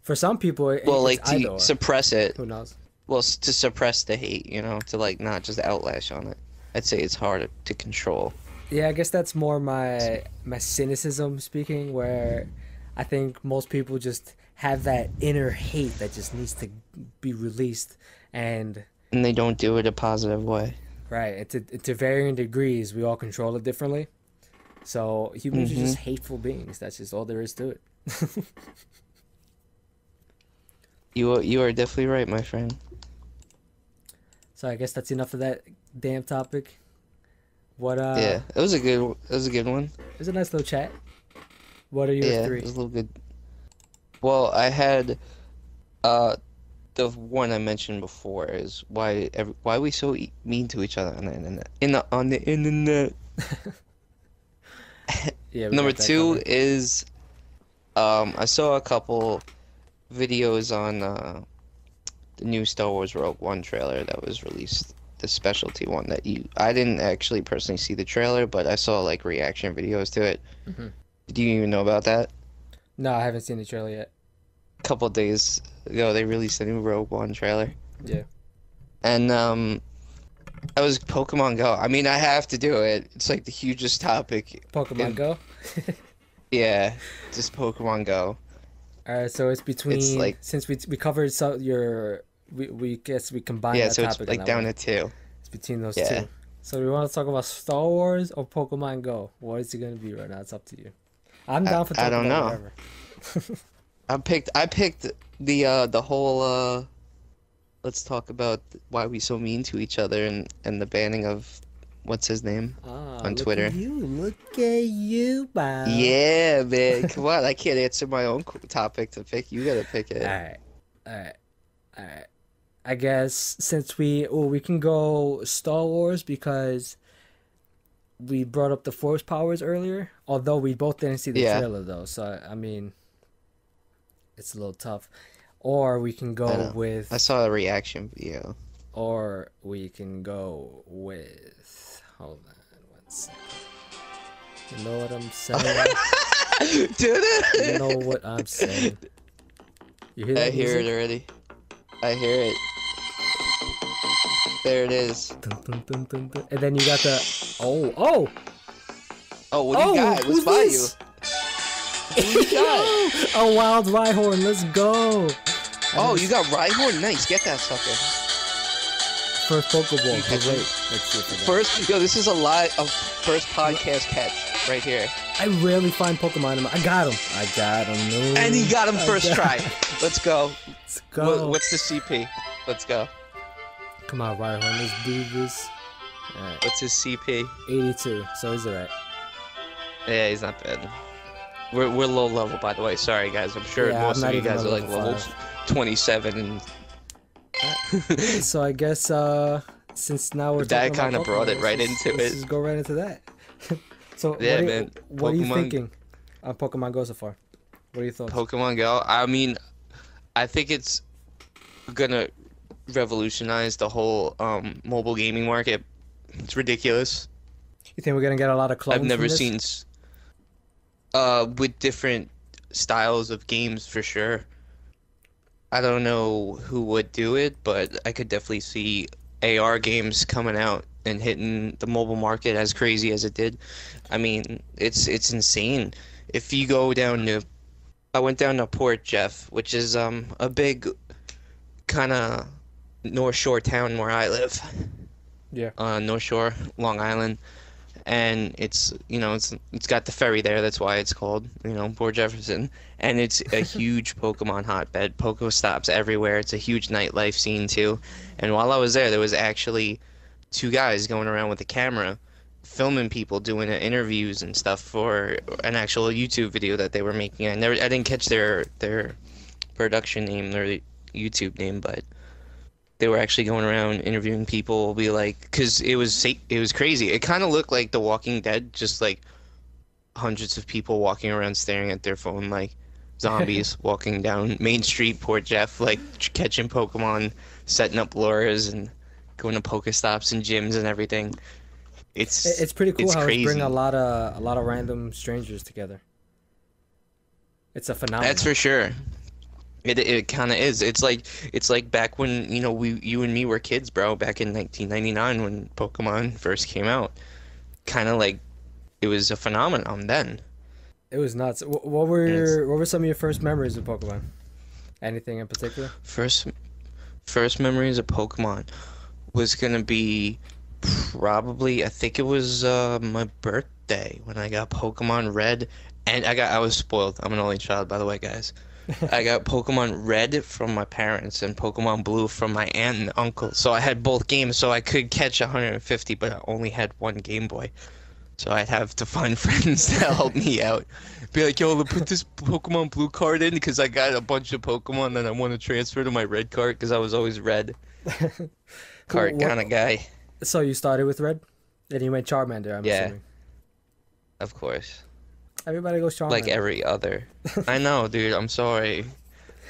for some people, Well, it's like either to or. suppress it. Who knows? Well, to suppress the hate, you know, to like not just outlash on it. I'd say it's hard to control. Yeah, I guess that's more my cynicism speaking, where I think most people just have that inner hate that just needs to be released, and And they don't do it a positive way. right, and to varying degrees, we all control it differently. So humans are just hateful beings. That's just all there is to it. You are definitely right, my friend. So I guess that's enough of that damn topic. What Yeah, it was a good one. it was a nice little chat. What are your Yeah, three? it was a little good. Well, I had the one I mentioned before is why we so mean to each other on the internet. On the internet. Yeah. we Number got that two covered. is I saw a couple videos on the new Star Wars Rogue One trailer that was released. The specialty one that I didn't actually personally see the trailer, but I saw like reaction videos to it. Mhm. Do you even know about that? No, I haven't seen the trailer yet. A couple days ago, they released a new Rogue One trailer. Yeah. And that was Pokemon Go. I mean, I have to do it. It's like the hugest topic. Pokemon Go. Yeah, just Pokemon Go. All right, so it's between like- since we covered we guess we combined Yeah, that so it's topic. like on that down one. to two. It's between those Yeah. two. So we want to talk about Star Wars or Pokemon Go. What is it gonna be right now? It's up to you. I'm down for I talking don't about know. whatever. I picked the whole let's talk about why we so mean to each other and the banning of what's his name Ah, on look Twitter. at you. Look at you, Bob. Yeah, man. Come on, I can't answer my own topic to pick. You gotta pick it. Alright. Alright. Alright. I guess since we can go Star Wars because we brought up the Force powers earlier. Although we both didn't see the Yeah, trailer though, so I mean it's a little tough. Or we can I go know. I with saw a reaction video. or we can go with hold on one second. You know what I'm saying? Dude, You know what I'm saying. You hear I that hear it music? already. I hear it. There it is. Dun, dun, dun, dun, dun. And then you got the oh Oh, what do you got? who's What's by you? this? What do you got? A wild Rhyhorn, let's go. Oh, you got Rhyhorn? Nice, get that sucker. First Pokeball. You catch Wait, him? let's see if I got it. First, yo, this is a first podcast catch right here. I rarely find Pokemon in my... I got him. No. And he got him I first got try. him. Let's go. Let's go. What's the CP? Let's go. Come on, Rhyhorn, let's do this. Alright, What's his CP? 82, so he's alright. Yeah, he's not bad. We're low level, by the way. Sorry, guys. I'm sure Yeah, most I'm of not you even guys on are like level level 27 and So I guess, since now we're That talking about kinda brought it Pokemon, right let's into let's it. just go right into that. So Yeah, what are, man. what are you Pokemon- thinking on Pokemon Go so far? What are your thoughts? Pokemon Go. I mean, I think it's gonna revolutionize the whole mobile gaming market. It's ridiculous. You think we're gonna get a lot of clones I've never from this? seen with different styles of games for sure. I don't know who would do it, but I could definitely see AR games coming out and hitting the mobile market as crazy as it did. I mean, it's insane. If you go down to, I went down to Port Jeff, which is a big kind of North Shore town where I live. Yeah. North Shore, Long Island, and it's it's got the ferry there. That's why it's called Port Jefferson, and it's a huge Pokemon hotbed. Pokestops everywhere. It's a huge nightlife scene too. And while I was there was actually two guys going around with a camera, filming people doing interviews and stuff for an actual YouTube video that they were making. I didn't catch their production name, their YouTube name, but they were actually going around interviewing people, be like, because it was crazy. It kind of looked like The Walking Dead, just like hundreds of people walking around staring at their phone like zombies walking down Main Street, Port Jeff, like catching Pokemon, setting up lures, and going to Pokestops and gyms and everything. It's pretty cool it's how crazy. it's bringing a lot of random strangers together. It's a phenomenon. That's for sure. It kind of is. It's like back when you and me were kids, bro. Back in 1999 when Pokemon first came out, kind of like it was a phenomenon then. It was nuts. What were some of your first memories of Pokemon? Anything in particular? First memories of Pokemon was gonna be probably, I think it was my birthday when I got Pokemon Red, and I was spoiled. I'm an only child, by the way, guys. I got Pokemon Red from my parents and Pokemon Blue from my aunt and uncle. So I had both games, so I could catch 150, but I only had one Game Boy. So I'd have to find friends to help me out. Be like, yo, put this Pokemon Blue card in because I got a bunch of Pokemon that I want to transfer to my Red card because I was always Red card kind of guy. So you started with Red, then you went Charmander. I'm Yeah. assuming. Of course. Everybody goes Charmander. Like every other. I know, dude. I'm sorry.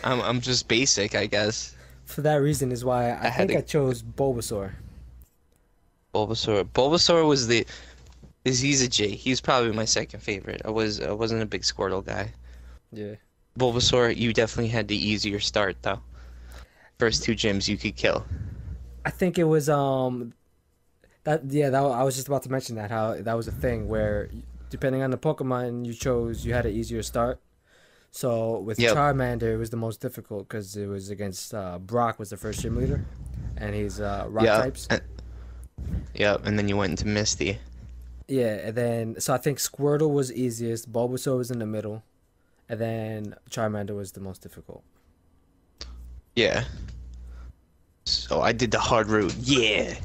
I'm just basic, I guess. For that reason is why I had think to- I chose Bulbasaur. Bulbasaur. Bulbasaur was he's a G. He's probably my second favorite. I wasn't a big Squirtle guy. Yeah. Bulbasaur, you definitely had the easier start though. First two gyms you could kill. I think it was I was just about to mention that how that was a thing where depending on the Pokemon you chose, you had an easier start. So with Yep. Charmander, it was the most difficult because it was against Brock was the first gym leader, and he's rock types. Yep, and then you went into Misty. Yeah, and then so I think Squirtle was easiest, Bulbasaur was in the middle, and then Charmander was the most difficult. Yeah. So I did the hard route. Yeah.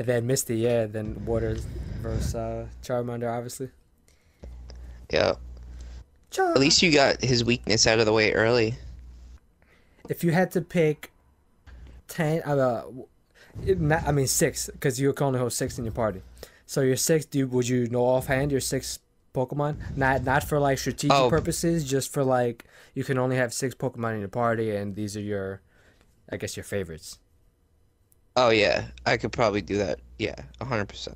And then Misty, yeah. Then Water versus Charmander, obviously. Yeah. At least you got his weakness out of the way early. If you had to pick 10, I mean 6, because you can only hold 6 in your party. So your 6, would you know offhand your 6 Pokemon? Not for like strategic purposes, just for like you can only have 6 Pokemon in your party, and these are your, I guess, your favorites. Oh yeah, I could probably do that. Yeah, 100%.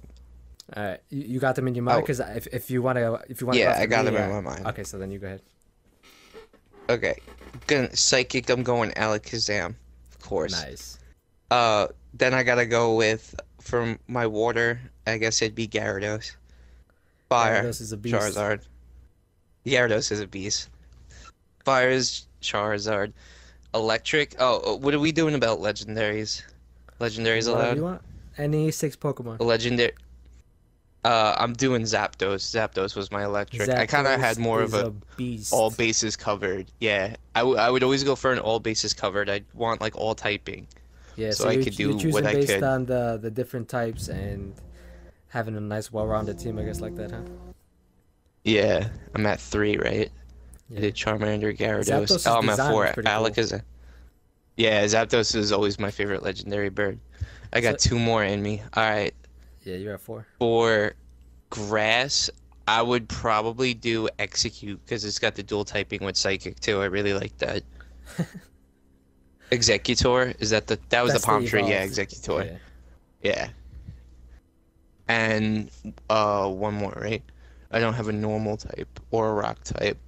All right, you got them in your mind, because if you want to yeah, I got them in my mind. Okay, so then you go ahead. Okay, Psychic. I'm going Alakazam, of course. Nice. Then I gotta go with, for my water, I guess it'd be Gyarados. Fire, Gyarados is a beast. Charizard. Gyarados is a beast. Fire is Charizard. Electric. Oh, what are we doing about legendaries? Legendaries Whatever allowed? you want. Any 6 Pokemon. Legendary. I'm doing Zapdos. Zapdos was my electric. I kind of had more of a beast. all bases covered. Yeah, I would always go for an all bases covered. I'd want like all typing. Yeah, so I could do you're choosing what I based could. on the different types and having a nice, well-rounded team, I guess, like that, huh? Yeah, I'm at 3, right? Yeah. I did Charmander, Gyarados. Zapdos' Oh, I'm at design 4. was pretty cool. Alakazam. Yeah, Zapdos is always my favorite legendary bird. I got 2 more in me. All right. Yeah, you're at 4. For grass, I would probably do Execute because it's got the dual typing with Psychic too. I really like that. Executor, is that that was the palm tree? Yeah, Executor. Yeah. And one more, right? I don't have a normal type or a rock type.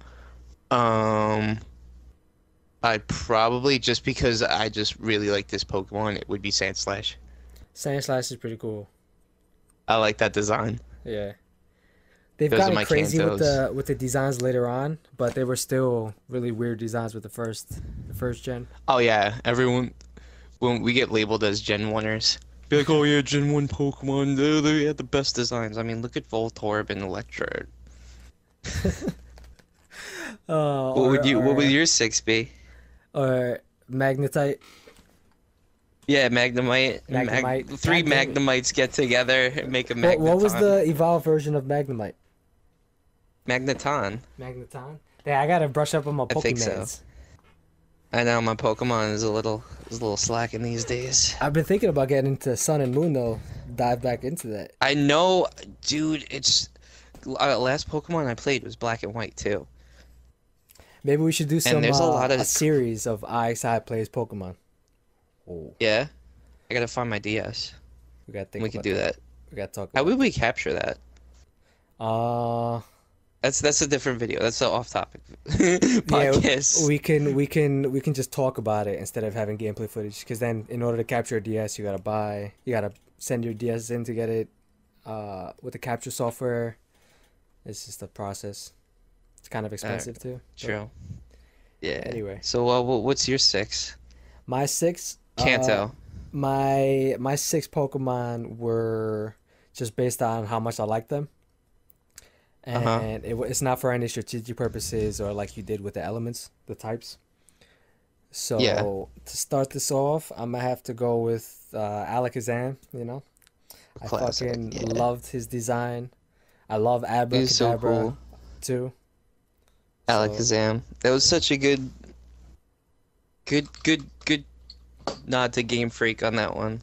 I'd probably, just because I just really like this Pokemon, it would be Sandslash. Sandslash is pretty cool. I like that design. Yeah. They've Those are gotten my crazy Kantos. with the designs later on, but they were still really weird designs with the first gen. Oh yeah, everyone, when we get labeled as Gen 1ers, be like, oh yeah, Gen 1 Pokemon, they had the best designs. I mean, look at Voltorb and Electrode. What would your 6 be? Or Magnetite. Yeah, Magnemite. Magnemite. 3 Magnemites get together and make a Magneton. What was the evolved version of Magnemite? Magneton. Magneton? Yeah, I gotta brush up on my Pokemons. I think so. I know my Pokemon is a little slacking these days. I've been thinking about getting into Sun and Moon though. Dive back into that. I know, dude. It's last Pokemon I played was Black and White too. Maybe we should do some a series of iXi plays Pokemon. Oh. Yeah, I gotta find my DS. We gotta think. We could do that. We gotta talk. How would we capture that? That's a different video. That's an off-topic podcast. Yeah, we can just talk about it instead of having gameplay footage. Because then, in order to capture a DS, you gotta send your DS in to get it with the capture software. It's just a process. It's kind of expensive too. True. Yeah. Anyway. So, what's your 6? My 6. Kanto. My 6 Pokemon were just based on how much I like them. And it's not for any strategic purposes or like you did with the elements, the types. So to start this off, I'm gonna have to go with Alakazam. You know, Classic, I fucking loved his design. I love Abracadabra He's so cool. too. Alakazam. That was such a good nod to Game Freak on that one.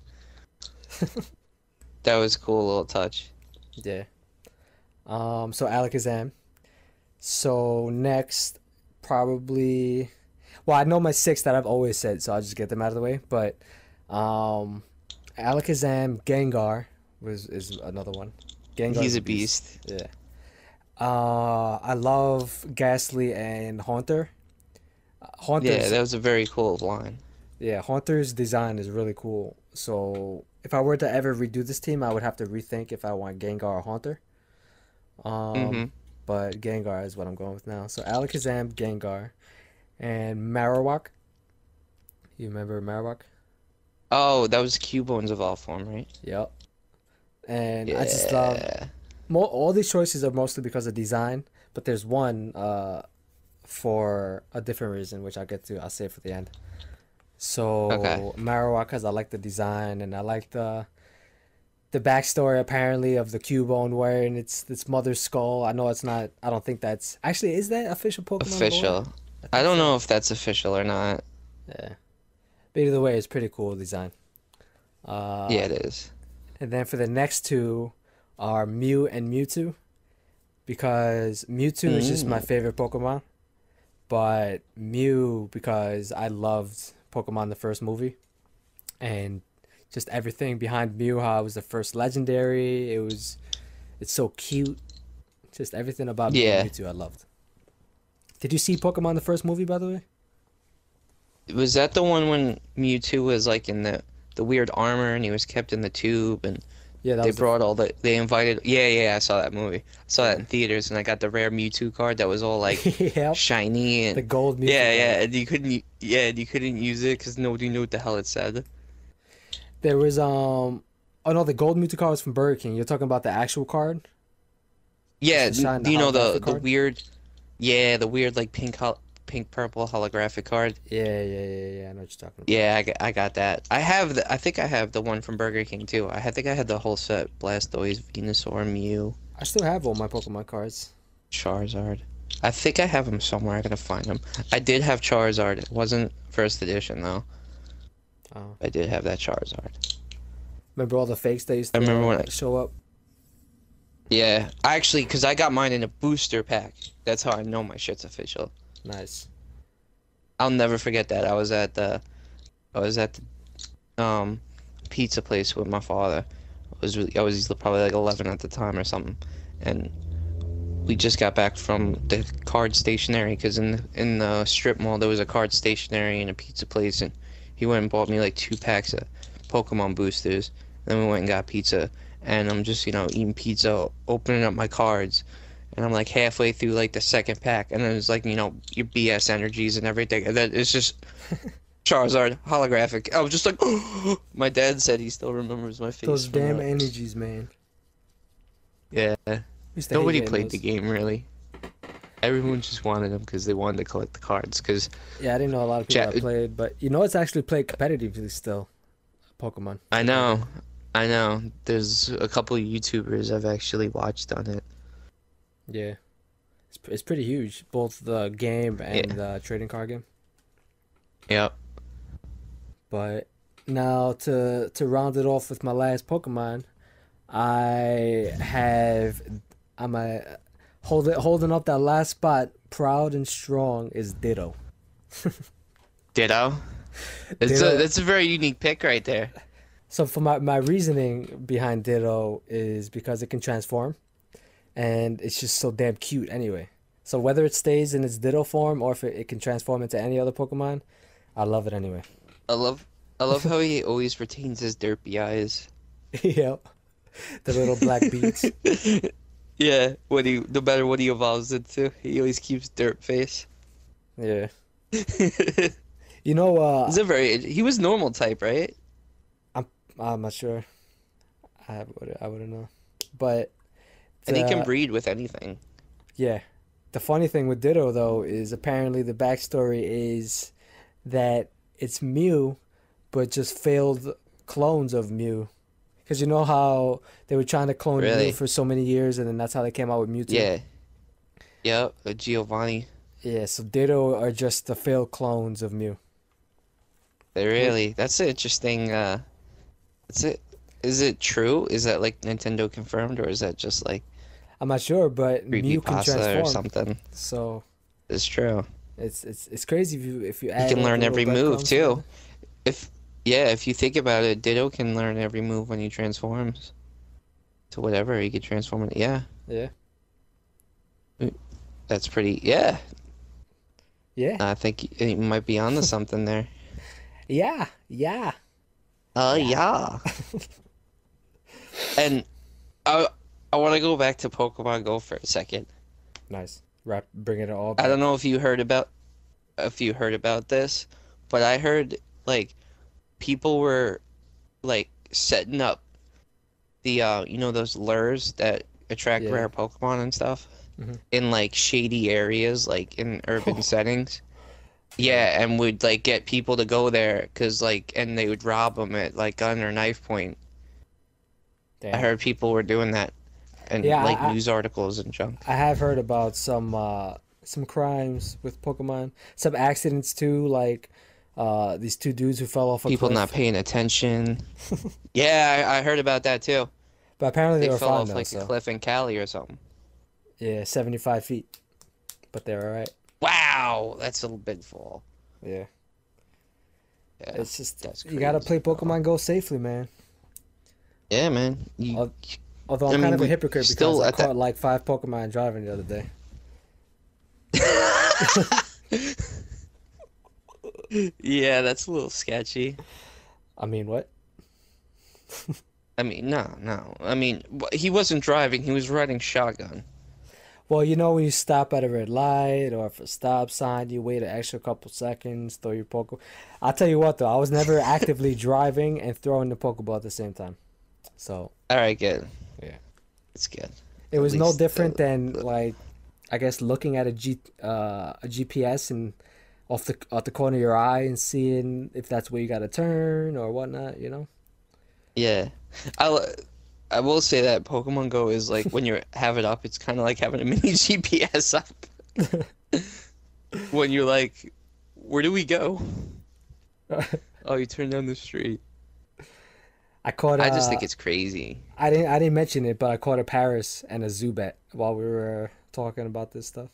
That was a cool little touch. Yeah. So Alakazam. So next, probably. Well, I know my 6 that I've always said, so I'll just get them out of the way. But, Alakazam, Gengar is another one. Gengar. He's a beast. Yeah. I love Ghastly and Haunter. Yeah, that was a very cool line. Yeah, Haunter's design is really cool. So if I were to ever redo this team, I would have to rethink if I want Gengar or Haunter. But Gengar is what I'm going with now. So Alakazam, Gengar, and Marowak. You remember Marowak? Oh, that was Cubone's evolved form, right? Yep. And I just love all these choices are mostly because of design, but there's one for a different reason, which I'll save for the end. So Marowak, because I like the design and I like the the backstory apparently of the Cubone wearing its mother's skull. I know it's not. I don't think that's actually. Is that official Pokemon lore? Official. I I think don't so. know if that's official or not. Yeah. But either way, it's pretty cool design. Yeah, Uh, it is. and then for the next two are Mew and Mewtwo because Mewtwo is just my Mm. favorite Pokemon, but Mew because I loved Pokemon the first movie and just everything behind Mew, how it was the first legendary. It's so cute. Just everything about Mew and Yeah. Mewtwo I loved. Did you see Pokemon the first movie by the way? Was that the one when Mewtwo was like in the weird armor and he was kept in the tube and Yeah, that they was the brought all they invited yeah, I saw that movie. I saw that yeah. in theaters and I got the rare Mewtwo card that was all like Yep, shiny the and gold Mewtwo card. and you couldn't use it because nobody knew what the hell it said. There was oh no, the gold Mewtwo card was from Burger King. You're talking about the actual card? Just Yeah, the shine, the you know holographic the card? weird the weird like pink purple holographic card. Yeah. I know what you're talking about. Yeah, I got that. I think I have the one from Burger King too. think I had the whole set: Blastoise, Venusaur, Mew, I still have all my Pokemon cards. Charizard. I think I have them somewhere. I gotta find them. I did have Charizard. It wasn't first edition though. Oh. I did have that Charizard. Remember all the fakes that used I to remember when show up? yeah, actually, because I got mine in a booster pack. That's how I know my shit's official. Nice. I'll never forget that. I was at the pizza place with my father. I was probably like 11 at the time or something, and we just got back from the card stationery because in the strip mall there was a card stationery and a pizza place, and he went and bought me like 2 packs of Pokemon boosters. Then we went and got pizza, and I'm just eating pizza, opening up my cards, and I'm like halfway through like the second pack, and then it's like your BS energies and everything, and then it's just Charizard holographic. I was just like, my dad said he still remembers my face Those from damn that. energies, man. Yeah. Used to hate Nobody getting played those. the game really. Everyone just wanted them because they wanted to collect the cards. Because Yeah, I didn't know a lot of people that played, but it's actually played competitively still. Pokemon. I know. There's a couple of YouTubers I've actually watched on it. Yeah. It's pretty huge, both the game and Yeah. the trading card game. Yep. But now to round it off with my last Pokemon, I'm holding up that last spot, proud and strong is Ditto. Ditto. Ditto. That's a very unique pick right there. So for my reasoning behind Ditto is because it can transform, and it's just so damn cute anyway. So whether it stays in its Ditto form or if it can transform into any other Pokemon, I love it anyway. I love how he always retains his derpy eyes. Yep. The little black beads. Yeah, no matter what he evolves into, he always keeps dirt face. Yeah. He's You know, he was normal type, right? I'm not sure. I wouldn't know. But And he can the, breed with anything. yeah. The funny thing with Ditto though is apparently the backstory is that it's Mew, but just failed clones of Mew. Because you know how they were trying to clone Mew Really? for so many years, and then that's how they came out with Mewtwo. Yeah. Yep, Giovanni. Yeah. So Ditto are just the failed clones of Mew. That's an interesting, that's it. Is it true? Is that like Nintendo confirmed or is that just like I'm not sure, but Mew can creepypasta or transform. something? So It's true. it's crazy if you He add can all learn the every little move breadcrumbs too. together. If you think about it, Ditto can learn every move when he transforms to whatever he could transform it. Yeah, Yeah. that's pretty. Yeah, Yeah. I think he might be onto something there. Yeah. Yeah. Oh Yeah. yeah. And I want to go back to Pokemon Go for a second. Nice. Bring it all I back. don't know if you heard about this, but I heard like people were like setting up the those lures that attract Yeah. rare Pokemon and stuff Mhm. in like shady areas, like in urban settings. Yeah, and would like get people to go there and they would rob them at like gun or knife point. I Damn. heard people were doing that and Yeah, like news articles and junk. I have heard about some crimes with Pokemon, some accidents too, like these two dudes who fell off a People not cliff. paying attention. Yeah, I heard about that too. But apparently they They were fell fine off though, like a so cliff in Cali or something. yeah, 75 feet. But they're all right. Wow, that's a big fall. Yeah. Yeah, It's just that's you gotta play crazy, bro. Pokemon Go safely, man. Yeah, man. You, Al- Although I I'm kind mean, of a we hypocrite because still I at that. caught like 5 Pokemon driving the other day. Yeah, that's a little sketchy. I mean, what? I mean, no. I mean, he wasn't driving. He was riding shotgun. Well, you know when you stop at a red light or for a stop sign, you wait an extra couple seconds, throw your Pokeball. I'll tell you what though, I was never actively driving and throwing the Pokeball at the same time. So All right, good. yeah, It's good. it At was no least different than like, I guess looking at a GPS and off the corner of your eye and seeing if that's where you got to turn or whatnot. You know. Yeah. I I will say that Pokemon Go is like when you have it up, it's kind of like having a mini GPS up. When you're like, where do we go? Oh, you turn down the street. I caught. I just think it's crazy. I didn't mention it, but I caught a Paris and a Zubat while we were talking about this stuff.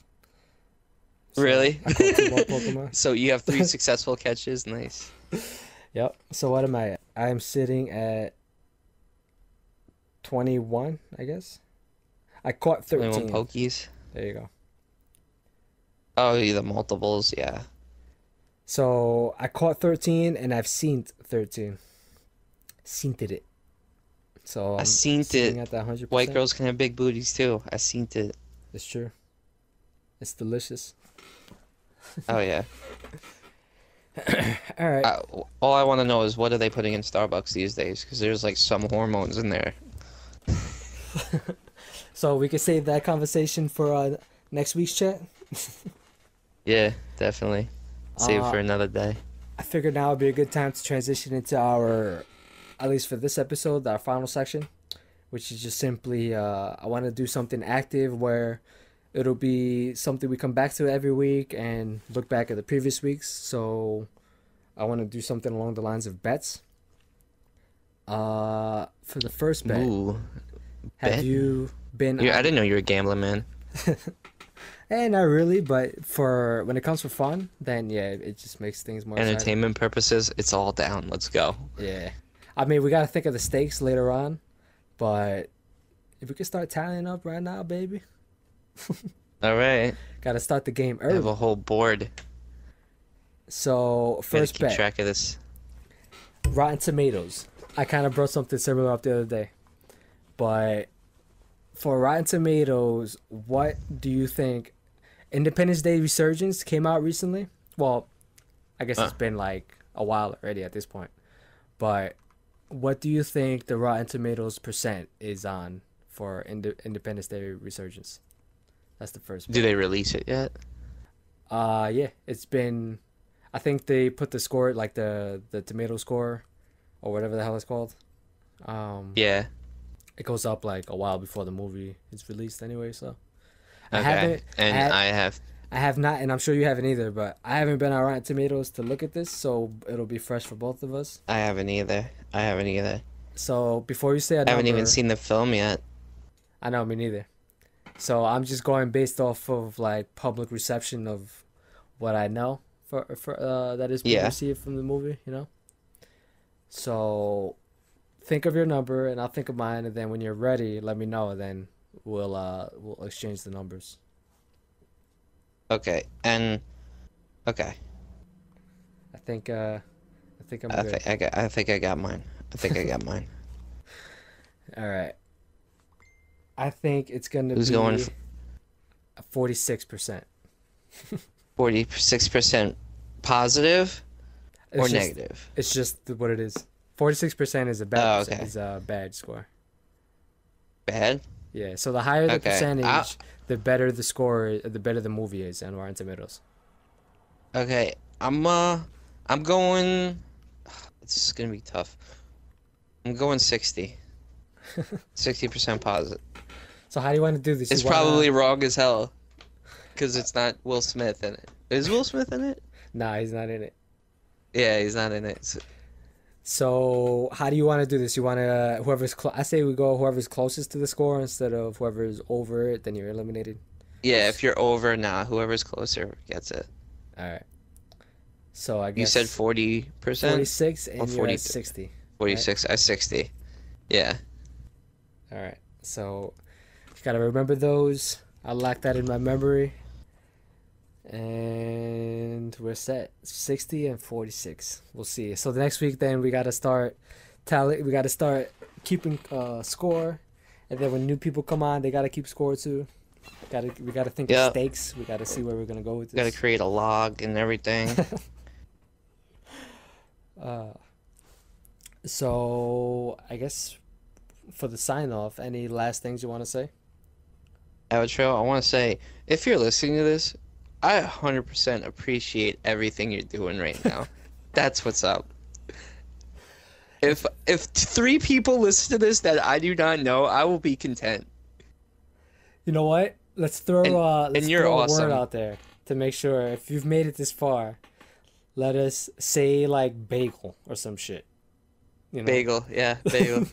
So Really? I caught 2 more Pokemon. So you have 3 successful catches. Nice. Yep. So what am I at? I am sitting at 21, I guess. I caught 21 13. Pokies. There you go. Oh, yeah, the multiples, yeah. So I caught 13 and I've seen 13. Seen it. So I I'm seen sitting it. at that 100%. White girls can have big booties too. I seen it. It's true. It's delicious. Oh yeah. All right. All I want to know is what are they putting in Starbucks these days? Because there's like some hormones in there. So we could save that conversation for next week's chat. Yeah, definitely. Save it for Uh, another day. I figured now would be a good time to transition into our, at least for this episode, our final section, which is just simply I want to do something active where it'll be something we come back to every week and look back at the previous weeks. So I want to do something along the lines of bets. For the first bet, Ooh, have bet? you been? I didn't know you were a gambling man. Not really, but for when it comes for fun, then yeah, it just makes things more exciting. Entertainment purposes, it's all down. Let's go. Yeah. I mean, we got to think of the stakes later on, but if we can start tallying up right now, baby, All right. got to start the game I have early. a whole board. So, Gotta first keep bet, track of this. Rotten Tomatoes. I kind of brought something similar up the other day. But for Rotten Tomatoes, what do you think? Independence Day Resurgence came out recently. Well, I guess it's been like a while already at this point. But what do you think the Rotten Tomatoes percent is on for Independence Day Resurgence? That's the first. Do they release it yet? Yeah, it's been. I think they put the score, like the tomato score, or whatever the hell it's called. Yeah. It goes up like a while before the movie is released, anyway. So I Okay. haven't, And I have not, and I'm sure you haven't either. But I haven't been on Rotten Tomatoes to look at this, so it'll be fresh for both of us. I haven't either. So before you say a I haven't number, even seen the film yet. I know, me neither. So I'm just going based off of like public reception of what I know for that is being Yeah. received from the movie, you know. So think of your number and I'll think of mine, and then when you're ready, let me know. Then we'll exchange the numbers. Okay. And okay. I think I'm I good. think I got mine. I think I got mine. All right. I think it's gonna Who's be going 46%. 46% positive or It's just- negative? It's just what it is. 46% is a bad Oh, okay. is a bad score. Bad? Yeah, so the higher the Okay, percentage, the better the score, the better the movie is on Rotten Tomatoes. Okay. I'm going. It's gonna be tough. I'm going 60. 60% positive. So how do you want to do this? It's You wanna? probably wrong as hell because it's not Will Smith in it. Is Will Smith in it? Nah, he's not in it. Yeah, he's not in it. So how do you want to do this? You want to I say we go whoever's closest to the score instead of whoever's over it, then you're eliminated. Yeah, if you're over, nah, whoever's closer gets it. All right. So I You guess said 40%? 46 Or and you're 40, at 60. Right? 46, I 60. Yeah. All right. So you gotta remember those. I locked that in my memory. And we're set. 60 and 46. We'll see. So the next week then we gotta start we gotta start keeping score. And then when new people come on, they gotta keep score too. We gotta think of stakes. We gotta see where we're gonna go with this. Gotta create a log and everything. So I guess for the sign off, any last things you want to say? Outro, I want to say, if you're listening to this, I 100% appreciate everything you're doing right now. That's what's up. If 3 people listen to this that I do not know, I will be content. You know what? Let's throw you're a awesome. word out there to make sure if you've made it this far, let us say like bagel or some shit. You know? Bagel, yeah, bagel.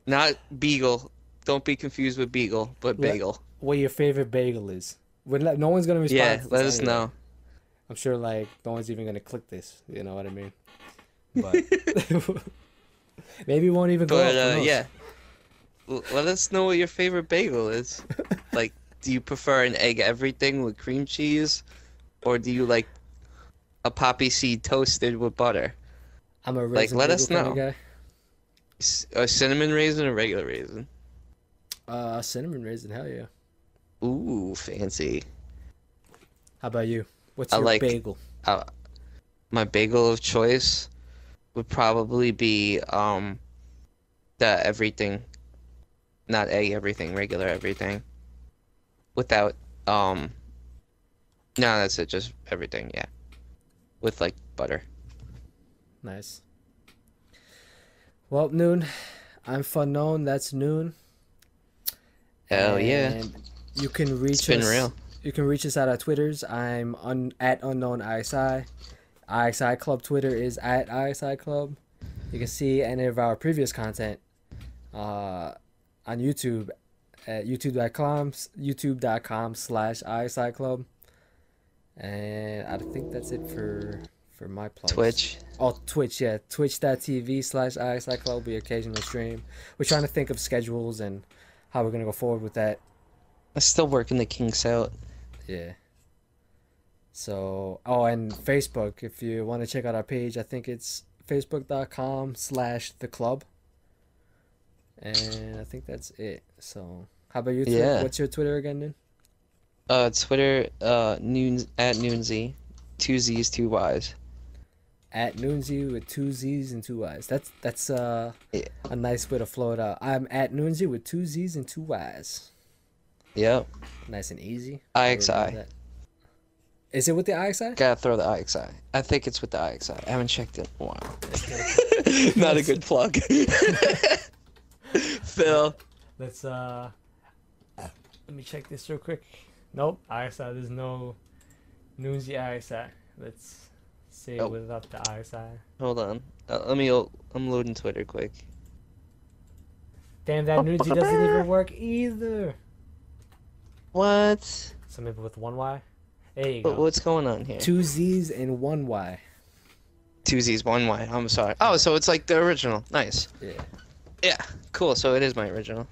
Not beagle. Don't be confused with beagle, but bagel. What your favorite bagel is. No one's gonna respond. Yeah, to this let us anyway. know. I'm sure like no one's even gonna click this. You know what I mean? But maybe it won't even go up. Who knows? Yeah. Let us know what your favorite bagel is. Like, do you prefer an egg everything with cream cheese, or do you like a poppy seed toasted with butter? I'm a raisin let bagel us kind know. of guy. A cinnamon raisin or regular raisin? Cinnamon raisin, hell yeah. Ooh, fancy. How about you? What's your bagel? My bagel of choice would probably be the everything, not egg everything, regular everything. Without no, that's it, just everything, yeah. With like butter. Nice. Well, Noon. I'm FUNKNOWN. That's Noon. Hell yeah. And you can reach It's been real. You can reach us at our Twitters. I'm at unknown iXi. iXi Club Twitter is at iXi Club. You can see any of our previous content on YouTube at youtube.com/iXi Club. And I think that's it for my plugs. Twitch. Oh, Twitch, yeah. Twitch.tv/iXi Club will be occasional stream. We're trying to think of schedules and how we're going to go forward with that. I'm still working the kinks out. Yeah. So, and Facebook. If you want to check out our page, I think it's facebook.com/theclub. And I think that's it. So, how about you? Yeah. What's your Twitter again, then? Twitter, noons at Noonsy, 2 Z's, 2 Y's. At Noonsy with 2 Z's and 2 Y's. That's a nice way to flow it out. I'm at Noonsy with 2 Z's and 2 Y's. Yep. Nice and easy. iXi. Is it with the iXi? Gotta throw the iXi. I think it's with the iXi. I haven't checked it in a while. Not a good plug. Phil. Let's let me check this real quick. Nope, iXi. There's no Noonsy iXi. Let's say it without the iXi. Hold on. I'm loading Twitter quick. Damn, that Noonsy doesn't even work either. What? So maybe with 1 Y. There you go. What's going on here? 2 Z's and 1 Y. 2 Z's, 1 Y. I'm sorry. Oh, so it's like the original. Nice. Yeah. Yeah. Cool. So it is my original.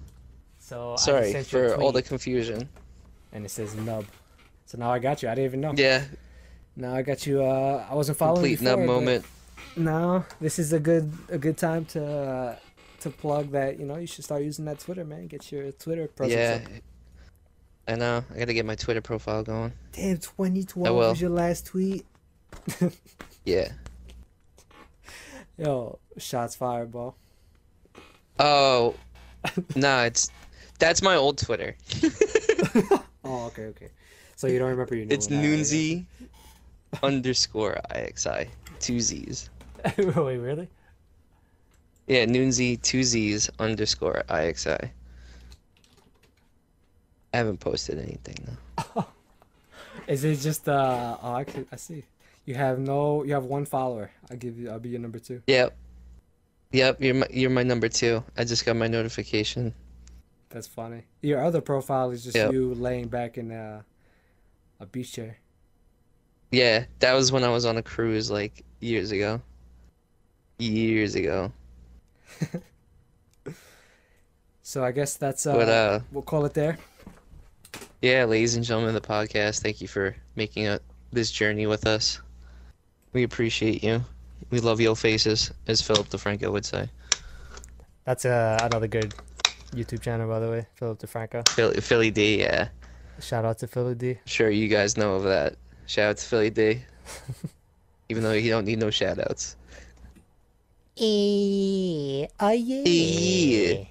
So sorry I just sent you a for all the tweet, confusion. and it says nub. So now I got you. I didn't even know. Yeah. Now I got you. I wasn't following you. Complete nub moment. No, this is a good time to plug that. You know, you should start using that Twitter, man. Get your Twitter presence Yeah. up. I know. I gotta get my Twitter profile going. Damn, 2012 was your last tweet. Yeah. Yo, shots fired, bro. Oh, no, that's my old Twitter. Oh, okay. So you don't remember your new It's one? Noonsy _IXI, 2 Z's. Wait, really? Yeah, Noonzy, two Z's underscore IXI. I haven't posted anything though. Is it just oh, actually, I see. You have one follower. I'll be your number two. Yep, yep. You're my number two. I just got my notification. That's funny. Your other profile is just Yep. you laying back in a beach chair. Yeah, that was when I was on a cruise like years ago. Years ago. So I guess that's But we'll call it there. yeah, ladies and gentlemen of the podcast, thank you for making this journey with us. We appreciate you. We love your faces, as Philip DeFranco would say. That's another good YouTube channel, by the way, Philip DeFranco. Philly D, yeah. Shout out to Philly D. Sure, you guys know of that. Shout out to Philly D. Even though you don't need no shout outs. Oh yeah. Yeah.